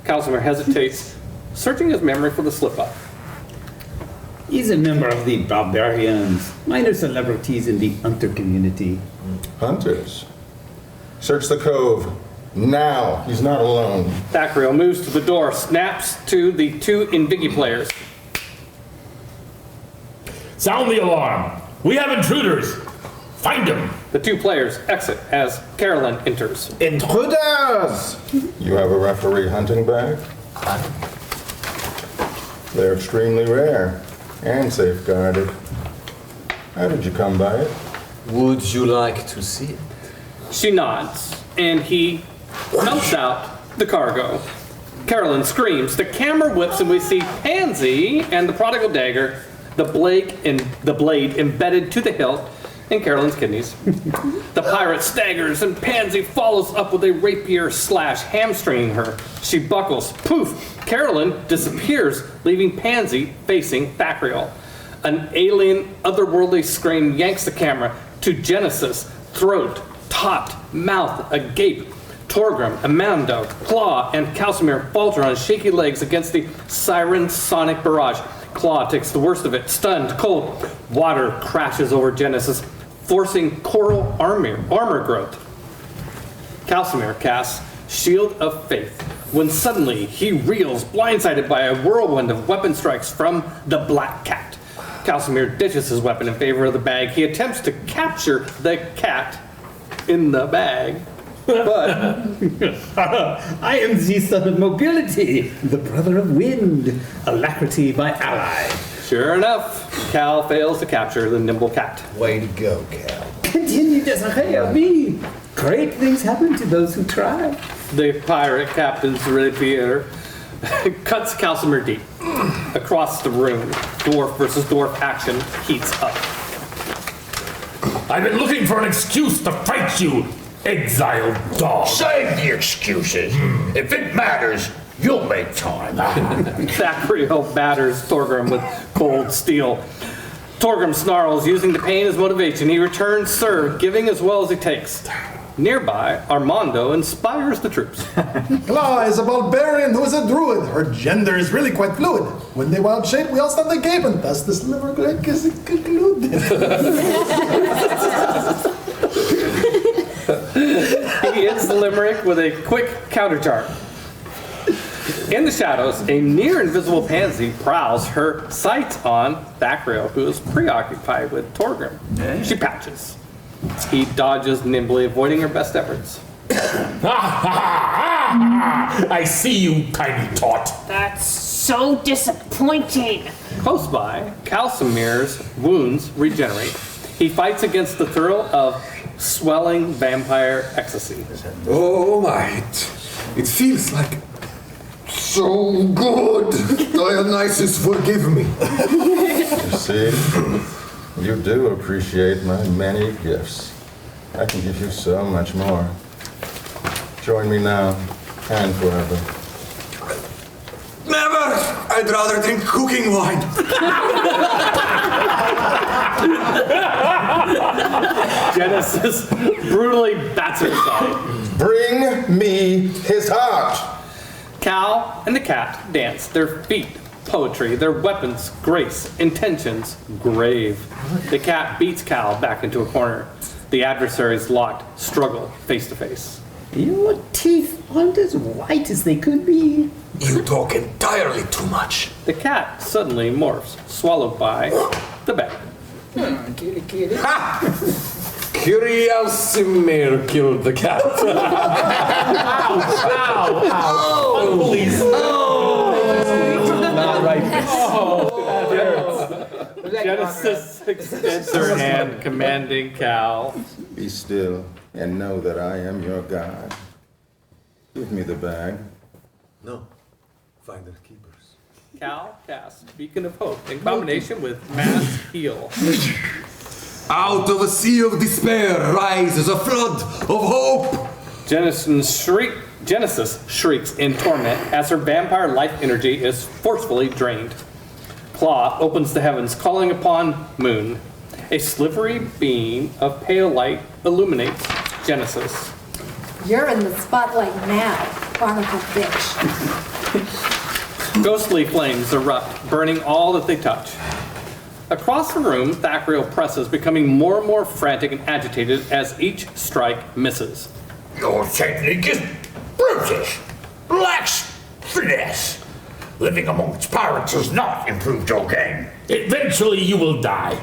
Calcimer hesitates, searching his memory for the slip-up. He's a member of the Ballbarians, minor celebrities in the hunter community. Hunters? Search the cove. Now. He's not alone. Thackreel moves to the door, snaps to the two Invigi players. Sound the alarm. We have intruders. Find them. The two players exit as Carolyn enters. Intruders! You have a referee hunting bag? They're extremely rare and safeguarded. How did you come by it? Would you like to see it? She nods, and he dumps out the cargo. Carolyn screams. The camera whips, and we see Pansy and the prodigal dagger, the blade embedded to the hilt in Carolyn's kidneys. The pirate staggers, and Pansy follows up with a rapier slash, hamstringing her. She buckles. Poof! Carolyn disappears, leaving Pansy facing Thackreel. An alien, otherworldly scream yanks the camera to Genesis, throat, topped, mouth agape. Torgrim, Amando, Claw, and Calcimer falter on shaky legs against the siren sonic barrage. Claw takes the worst of it, stunned, cold. Water crashes over Genesis, forcing coral armor growth. Calcimer casts Shield of Faith, when suddenly he reels, blindsided by a whirlwind of weapon strikes from the Black Cat. Calcimer ditches his weapon in favor of the bag. He attempts to capture the cat in the bag, but... I am the son of mobility, the brother of wind, alacrity by ally. Sure enough, Cal fails to capture the nimble cat. Way to go, Cal. Continue to me. Great things happen to those who try. The pirate captain's rapier cuts Calcimer deep. Across the room, dwarf versus dwarf action heats up. I've been looking for an excuse to fight you, exiled dog. Save the excuses. If it matters, you'll make time. Thackreel batters Thorgrim with cold steel. Torgrim snarls, using the pain as motivation. He returns serve, giving as well as he takes. Nearby, Armando inspires the troops. Claw is a Ballbarian who is a druid. Her gender is really quite fluid. When they wild shape, we all stand the cape, and thus the sliver Greg is concluded. He ends the limerick with a quick counterchart. In the shadows, a near-invisible pansy prowls, her sights on Thackreel, who is preoccupied with Torgrim. She patches. He dodges nimbly, avoiding her best efforts. I see you, tiny tot. That's so disappointing. Close by, Calcimir's wounds regenerate. He fights against the thrill of swelling vampire ecstasy. Oh my, it feels like so good. Dionysus, forgive me. You see, you do appreciate my many gifts. I can give you so much more. Join me now and forever. Never! I'd rather drink cooking wine. Genesis brutally bats her aside. Bring me his heart. Cal and the cat dance, their feet poetry, their weapons grace, intentions grave. The cat beats Cal back into a corner. The adversaries locked struggle face to face. Your teeth aren't as white as they could be. You talk entirely too much. The cat suddenly morphs, swallowed by the bag. Kitty, kitty. Ha! Curiousimir killed the cat. Ow! Please. Not right. Genesis extends her hand, commanding Cal. Be still and know that I am your God. Give me the bag. No. Find the keepers. Cal casts Beacon of Hope in combination with Mass Heal. Out of a sea of despair rises a flood of hope. Genesis shrieks in torment as her vampire life energy is forcefully drained. Claw opens the heavens, calling upon Moon. A slivery beam of pale light illuminates Genesis. You're in the spotlight now, barnacle bitch. Ghostly flames erupt, burning all that they touch. Across the room, Thackreel presses, becoming more and more frantic and agitated as each strike misses. Your technique is brutish, lacks finesse. Living amongst pirates has not improved your game. Eventually you will die.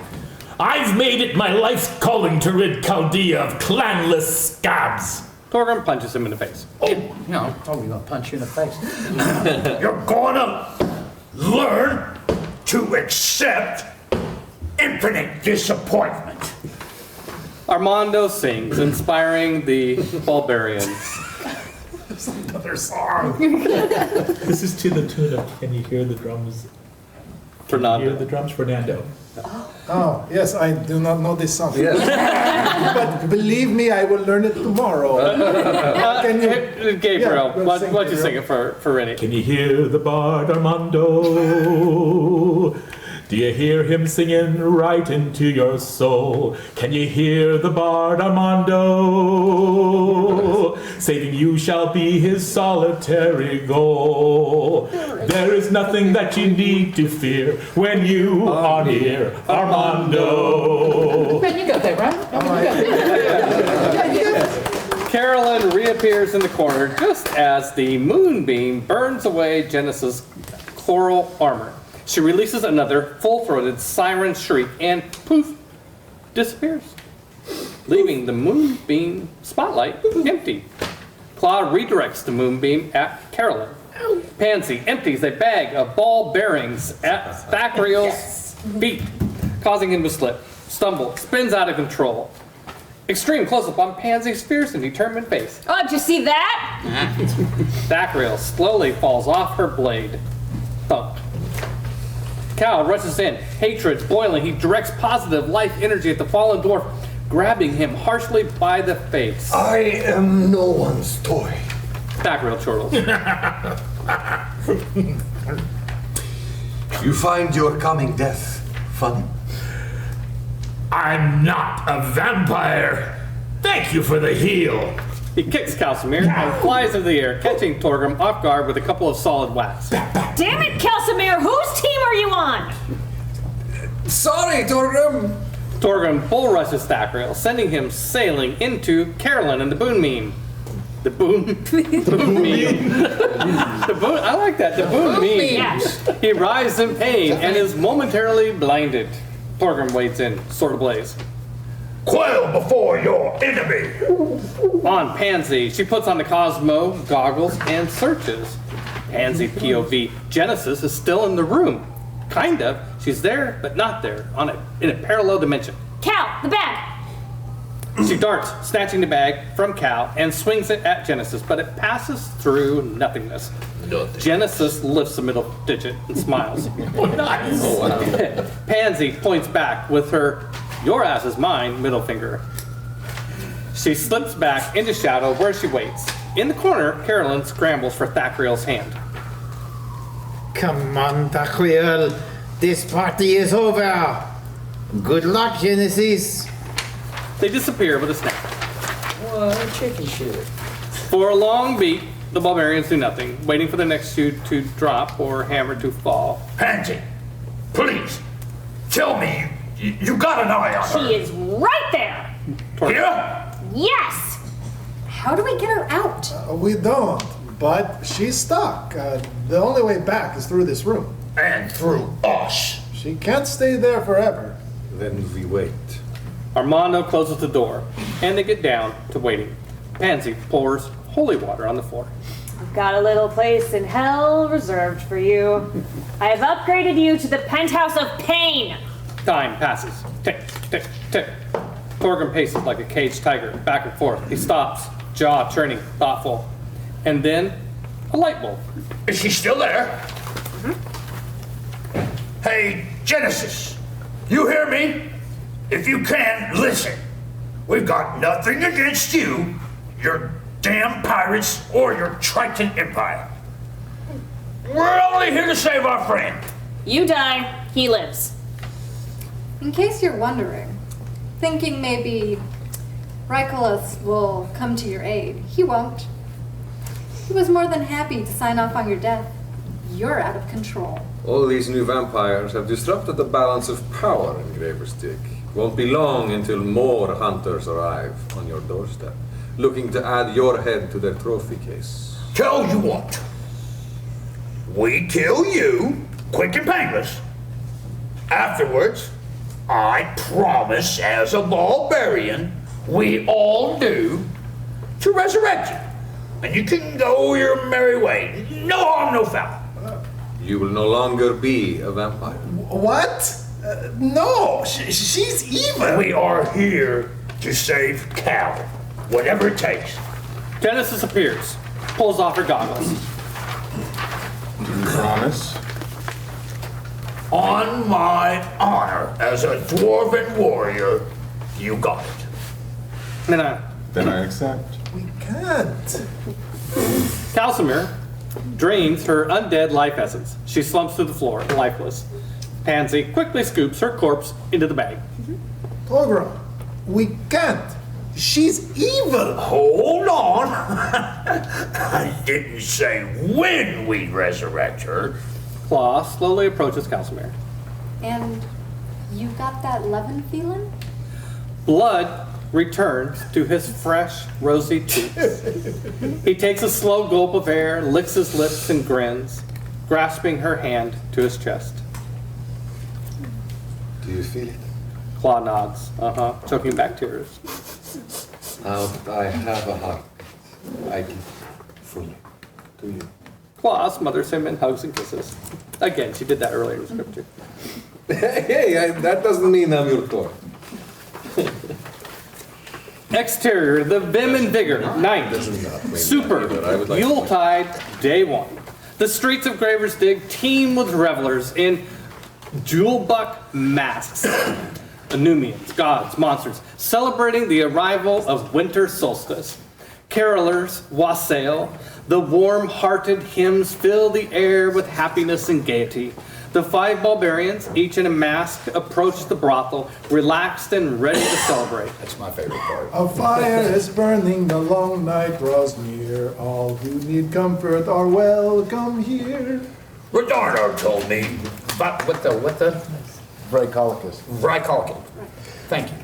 I've made it my life's calling to rid Chaldea of clanless scabs. Torgrim punches him in the face. Oh, no, probably gonna punch you in the face. You're gonna learn to accept infinite disappointment. Armando sings, inspiring the Ballbarians. Another song. This is to the tune of Can You Hear the Drums? Fernando. Hear the drums, Fernando. Oh, yes, I do not know this song. Yes. But believe me, I will learn it tomorrow. Can you... Gabriel, Yeah, why sing, don't you Gabriel. sing it for Rennie? Can you hear the bard Armando? Do you hear him singing right into your soul? Can you hear the bard Armando? Saving you shall be his solitary goal. There is nothing that you need to fear when you are near Armando. Man, you got that right. Carolyn reappears in the corner just as the moonbeam burns away Genesis' coral armor. She releases another full-throated siren shriek and poof, disappears, leaving the moonbeam spotlight empty. Claw redirects the moonbeam at Carolyn. Pansy empties a bag of ball bearings at Thackereel's feet, causing him to slip, stumble, spins out of control. Extreme close-up on Pansy's fierce and determined face. Oh, did you see that? Thackreel slowly falls off her blade. Thump. Cal rushes in, hatred boiling. He directs positive life energy at the fallen dwarf, grabbing him harshly by the face. I am no one's toy. Thackreel chortles. You find your coming death funny? I'm not a vampire. Thank you for the heal. He kicks Calcimere and flies into the air, catching Torgrim off guard with a couple of solid whacks. Damn it, Calcimere! Whose team are you on? Sorry, Torgrim! Torgrim bull rushes Thackrael, sending him sailing into Carolyn and the Boon Meme. The Boon Meme. The Boon, I like that. The Boon Meme. Yes. He writhes in pain and is momentarily blinded. Torgrim wades in, sword ablaze. Quail before your enemy. On Pansy, she puts on the Cosmo goggles and searches. Pansy POV. Genesis is still in the room. Kind of. She's there, but not there, in a parallel dimension. Cal, the bag! She darts, snatching the bag from Cal, and swings it at Genesis, but it passes through nothingness. Genesis lifts the middle digit and smiles. Nice. Pansy points back with her "your ass is mine" middle finger. She slips back into shadow where she waits. In the corner, Carolyn scrambles for Thackrael's hand. Come on, Thackrael. This party is over. Good luck, Genesis. They disappear with a snap. What chicken shit? For a long beat, the Ballbarians do nothing, waiting for the next shoe to drop or hammer to fall. Pansy, please, tell me you got an eye on her. She is right there! Here? Yes! How do we get her out? We don't, but she's stuck. The only way back is through this room. And through us. She can't stay there forever. Then we wait. Armando closes the door, and they get down to waiting. Pansy pours holy water on the floor. I've got a little place in hell reserved for you. I have upgraded you to the penthouse of pain. Time passes. Tick, tick, tick. Torgrim paces like a caged tiger, back and forth. He stops, jaw churning, thoughtful. And then, a light bulb. Is she still there? Hey, Genesis, you hear me? If you can, listen. We've got nothing against you, your damn pirates, or your Triton Empire. We're only here to save our friend. You die, he lives. In case you're wondering, thinking maybe Rykolos will come to your aid, he won't. He was more than happy to sign off on your death. You're out of control. All these new vampires have disrupted the balance of power in Graver's Dig. Won't be long until more hunters arrive on your doorstep, looking to add your head to their trophy case. Tell you what. We kill you, quick and painless. Afterwards, I promise as a Ballbarian, we all do, to resurrect you. And you can go your merry way. No harm, no foul. You will no longer be a vampire. What? No, she's evil. We are here to save Cal, whatever it takes. Genesis appears, pulls off her goggles. Do you promise? On my honor as a dwarven warrior, you got it. Then I accept. We can't. Calcimere drains her undead life essence. She slumps to the floor, lifeless. Pansy quickly scoops her corpse into the bag. Torgrim, we can't. She's evil. Hold on. I didn't say when we resurrect her. Claw slowly approaches Calcimere. And you got that lovin' feeling? Blood returns to his fresh, rosy cheeks. He takes a slow gulp of air, licks his lips, and grins, grasping her hand to his chest. Do you feel it? Claw nods, choking back tears. Now that I have a heart, I give fully to you. Claw smothers him in hugs and kisses. Again, she did that earlier in the script too. Hey, that doesn't mean I'm your core. Exterior, the Vim and Vigor, 9th. Super, Yuletide, day 1. The streets of Graver's Dig teem with revelers in jewel-buck masks. Numians, gods, monsters, celebrating the arrival of winter solstice. Carolers wassail. The warm-hearted hymns fill the air with happiness and gaiety. The 5 Ballbarians, each in a mask, approach the brothel, relaxed and ready to celebrate. That's my favorite part. A fire is burning, the long night draws near. All who need comfort are welcome here. Redardo told me, but what the? Vraicolicus. Vraicolicus. Thank you.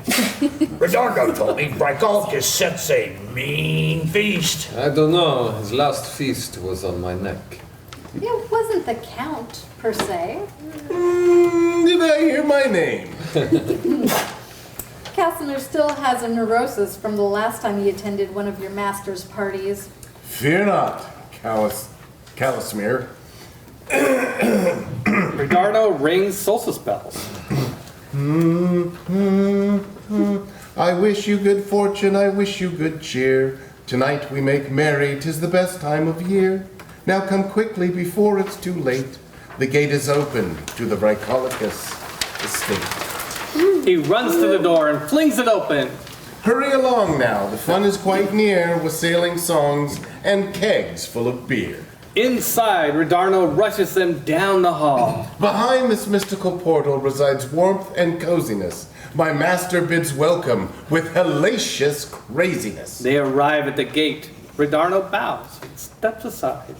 Redardo told me Vraicolicus sets a mean feast. I don't know. His last feast was on my neck. It wasn't the Count, per se. Did I hear my name? Casimir still has a neurosis from the last time he attended one of your master's parties. Fear not, Casimir. Redardo rings solstice bells. I wish you good fortune, I wish you good cheer. Tonight we make merry, 'tis the best time of year. Now come quickly before it's too late. The gate is open to the Vraicolicus estate. He runs to the door and flings it open. Hurry along now, the fun is quite near, with sailing songs and kegs full of beer. Inside, Redardo rushes them down the hall. Behind this mystical portal resides warmth and coziness. My master bids welcome with hellacious craziness. They arrive at the gate. Redardo bows and steps aside.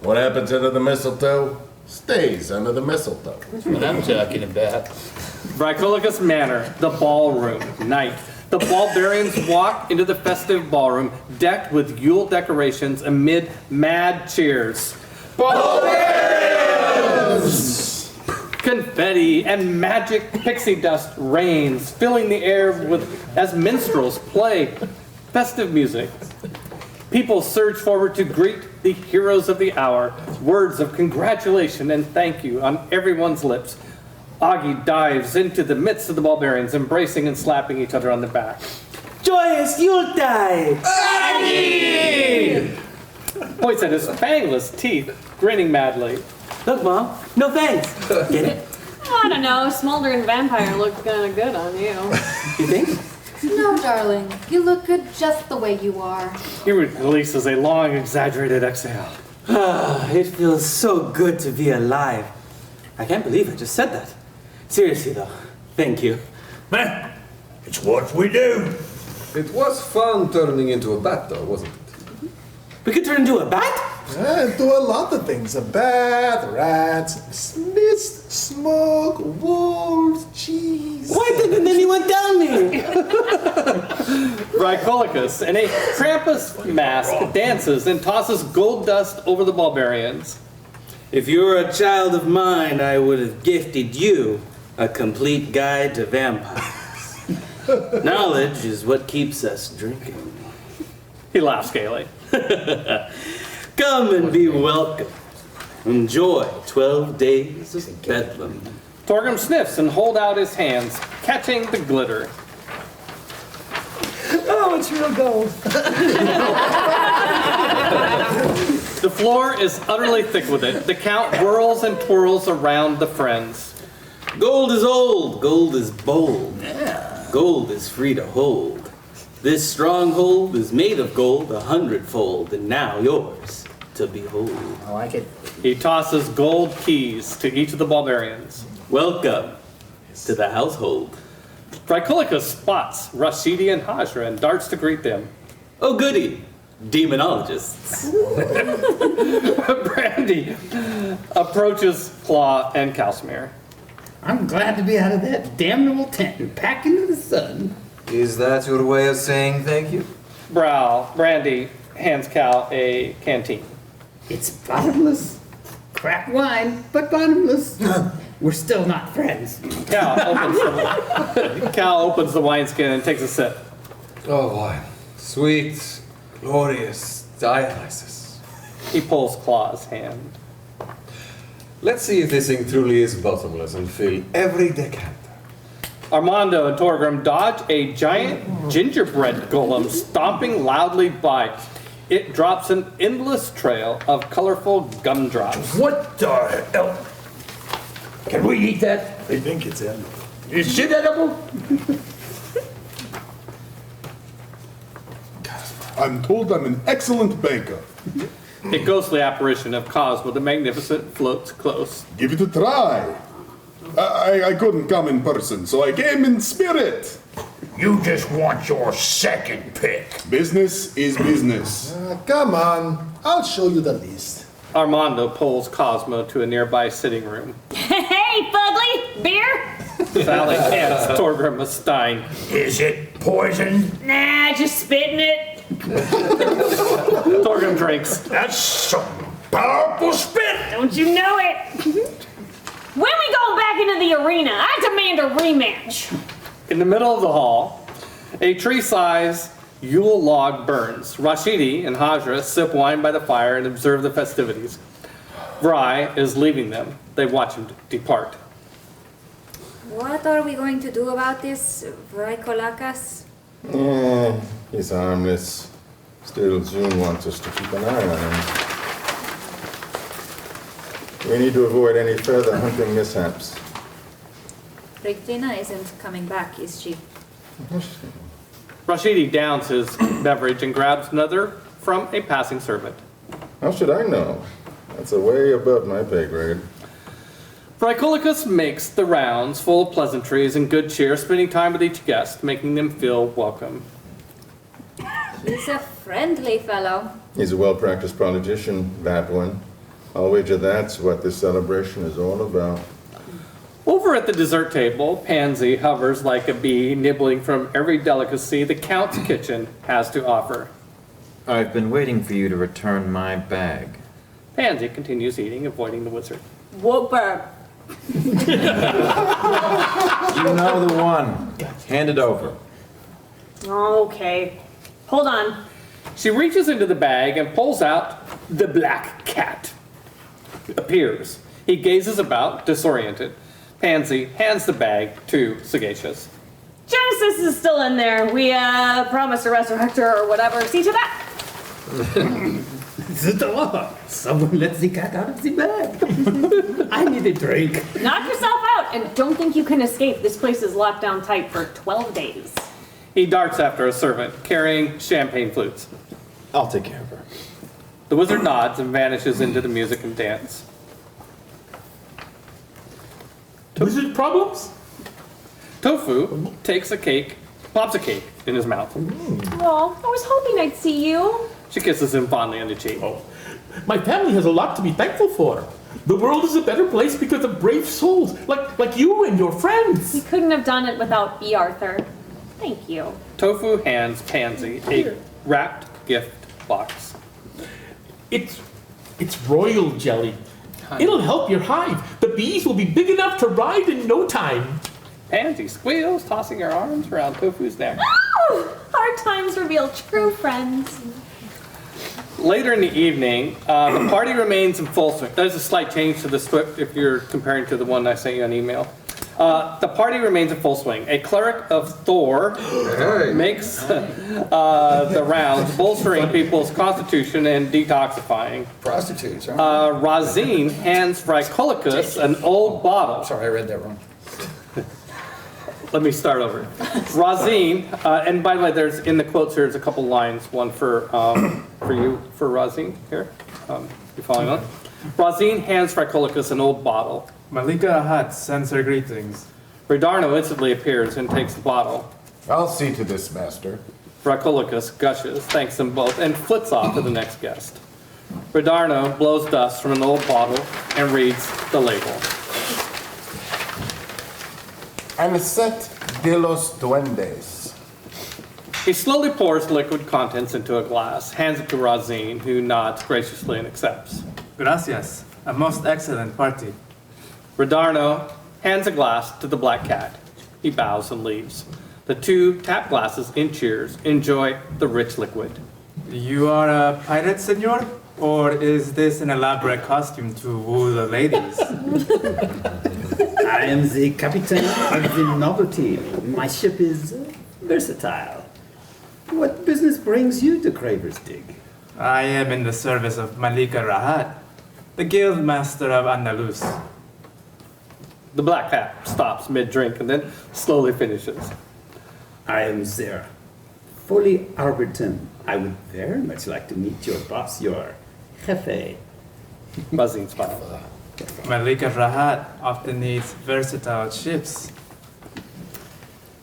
What happens under the mistletoe stays under the mistletoe. That's what I'm talking about. Vraicolicus Manor, the ballroom, night. The Ballbarians walk into the festive ballroom, decked with Yule decorations amid mad cheers. Ballbarians! Confetti and magic pixie dust rains, filling the air as minstrels play festive music. People surge forward to greet the heroes of the hour, words of congratulation and thank you on everyone's lips. Augie dives into the midst of the Ballbarians, embracing and slapping each other on the back. Joyous Yuletide! Augie! Points at his fangless teeth, grinning madly. Look, Mom, no thanks. Get it? Oh, I don't know. Smoldering vampire looked kind of good on you. You think? No, darling. You look good just the way you are. He releases a long, exaggerated exhale. It feels so good to be alive. I can't believe I just said that. Seriously, though, thank you. Man, it's what we do. It was fun turning into a bat, though, wasn't it? We could turn into a bat? Yeah, do a lot of things. A bat, rats, mist, smoke, wolves, cheese. Why didn't anyone tell me? Vraicolicus, in a Krampus mask, dances and tosses gold dust over the Ballbarians. If you were a child of mine, I would have gifted you a complete guide to vampires. Knowledge is what keeps us drinking. He laughs gaily. Come and be welcome. Enjoy 12 days of Bedlam. Torgrim sniffs and holds out his hands, catching the glitter. Oh, it's real gold. The floor is utterly thick with it. The Count whirls and twirls around the friends. Gold is old, gold is bold. Gold is free to hold. This stronghold is made of gold 100-fold, and now yours to behold. I like it. He tosses gold keys to each of the Ballbarians. Welcome to the household. Vraicolicus spots Rashidi and Hajra and darts to greet them. Oh goody, demonologists. Brandy approaches Claw and Casimir. I'm glad to be out of that damnable tent and back into the sun. Is that your way of saying thank you? Brandy hands Cal a canteen. It's bottomless. Crap wine, but bottomless. We're still not friends. Cal opens the wineskin and takes a sip. Oh, wine. Sweet, glorious Dionysus. He pulls Claw's hand. Let's see if this thing truly is bottomless and fill every decanter. Armando and Torgrim dodge a giant gingerbread golem stomping loudly by. It drops an endless trail of colorful gumdrops. What the hell? Can we eat that? I think it's edible. Is it edible? I'm told I'm an excellent baker. A ghostly apparition of Cosmo the Magnificent floats close. Give it a try. I couldn't come in person, so I came in spirit. You just want your second pick. Business is business. Come on, I'll show you the list. Armando pulls Cosmo to a nearby sitting room. Hey, Fugly, beer? Sally hands Torgrim a stein. Is it poison? Nah, just spitting it. Torgrim drinks. That's some powerful spit. Don't you know it? When we go back into the arena, I demand a rematch. In the middle of the hall, a tree-sized Yule log burns. Rashidi and Hajra sip wine by the fire and observe the festivities. Vry is leaving them. They watch him depart. What are we going to do about this, Vrykolakas? He's harmless. Still, June wants us to keep an eye on him. We need to avoid any further hunting mishaps. Brigtina isn't coming back, is she? Rashidi downs his beverage and grabs another from a passing servant. How should I know? That's a way above my pay grade. Vrykolakas makes the rounds full of pleasantries and good cheer, spending time with each guest, making them feel welcome. He's a friendly fellow. He's a well-practiced politician, that one. I'll wager that's what this celebration is all about. Over at the dessert table, Pansy hovers like a bee, nibbling from every delicacy the Count's kitchen has to offer. I've been waiting for you to return my bag. Pansy continues eating, avoiding the wizard. Whooper. You know the one. Hand it over. Okay. Hold on. She reaches into the bag and pulls out the black cat. Appears. He gazes about, disoriented. Pansy hands the bag to Sagacious. Genesis is still in there. We promised to resurrect her or whatever. See to that. The door. Someone let the cat out of the bag. I need a drink. Knock yourself out and don't think you can escape. This place is locked down tight for 12 days. He darts after a servant, carrying champagne flutes. I'll take care of her. The wizard nods and vanishes into the music and dance. Wizard problems? Tofu takes a cake, pops a cake in his mouth. Well, I was hoping I'd see you. She kisses him fondly on the cheek. Oh, my family has a lot to be thankful for. The world is a better place because of brave souls like you and your friends. You couldn't have done it without E. Arthur. Thank you. Tofu hands Pansy a wrapped gift box. It's royal jelly. It'll help your hive. The bees will be big enough to ride in no time. Pansy squeals, tossing her arms around Tofu's neck. Oh, hard times reveal true friends. Later in the evening, the party remains in full swing. There's a slight change to the script if you're comparing to the one I sent you on email. The party remains in full swing. A cleric of Thor makes the rounds, bolstering people's constitution and detoxifying. Prostitutes, huh? Razine hands Vrykolakas an old bottle. Sorry, I read that wrong. Let me start over. Razine, and by the way, there's in the quotes here, there's a couple lines, one for you, for Razine here. You following on? Razine hands Vrykolakas an old bottle. Malika Ahat sends her greetings. Ridarno instantly appears and takes the bottle. I'll see to this, master. Vrykolakas gushes, thanks them both, and flits off to the next guest. Ridarno blows dust from an old bottle and reads the label. Anisette de los Duendes. He slowly pours liquid contents into a glass, hands it to Razine, who nods graciously and accepts. Gracias. A most excellent party. Ridarno hands a glass to the black cat. He bows and leaves. The two tap glasses in cheers, enjoy the rich liquid. You are a pirate, senor? Or is this an elaborate costume to woo the ladies? I am the captain of the Novelty. My ship is versatile. What business brings you to Craver's Dig? I am in the service of Malika Rahat, the guild master of Andalus. The black cat stops mid-drink and then slowly finishes. I am there. Foley Arberton. I would very much like to meet your boss, your Jefe. Buzzing smile. Malika Rahat often needs versatile ships.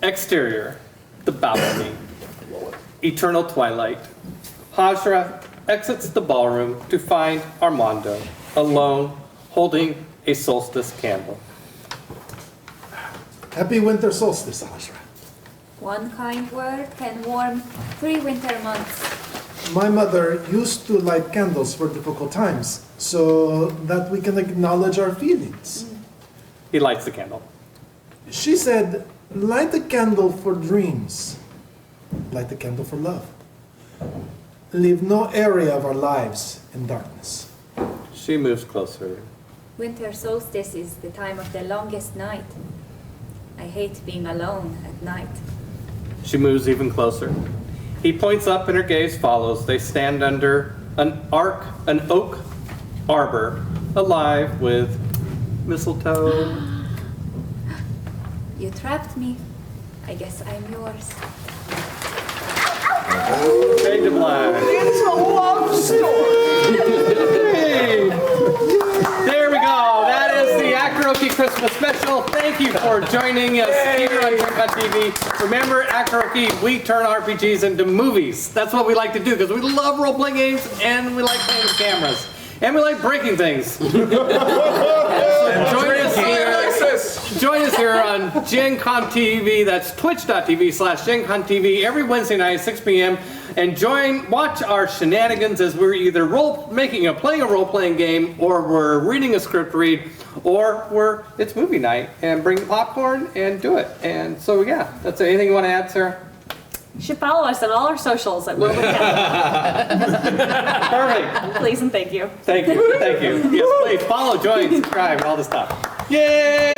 Exterior, the balcony. Eternal twilight. Hajra exits the ballroom to find Armando, alone, holding a solstice candle. Happy winter solstice, Hajra. One kind word can warm 3 winter months. My mother used to light candles for difficult times, so that we can acknowledge our feelings. He lights the candle. She said, light a candle for dreams. Light a candle for love. Leave no area of our lives in darkness. She moves closer. Winter solstice is the time of the longest night. I hate being alone at night. She moves even closer. He points up and her gaze follows. They stand under an oak arbor, alive with mistletoe. You trapped me. I guess I'm yours. Fade to black. It's a love story. Hey. There we go. That is the Actoroke Christmas special. Thank you for joining us here on GenCon TV. Remember, Actoroke, we turn RPGs into movies. That's what we like to do because we love role-playing games and we like playing with cameras. And we like breaking things. So join us here on GenCon TV. That's twitch.tv/GenCon TV every Wednesday night at 6 p.m. And watch our shenanigans as we're either playing a role-playing game, or we're reading a script read, or it's movie night and bring popcorn and do it. And so yeah, that's it. Anything you want to add, Sarah? You should follow us on all our socials at World of Caldia. Perfect. Please and thank you. Thank you. Thank you. Yes, please follow, join, subscribe, and all this stuff. Yay!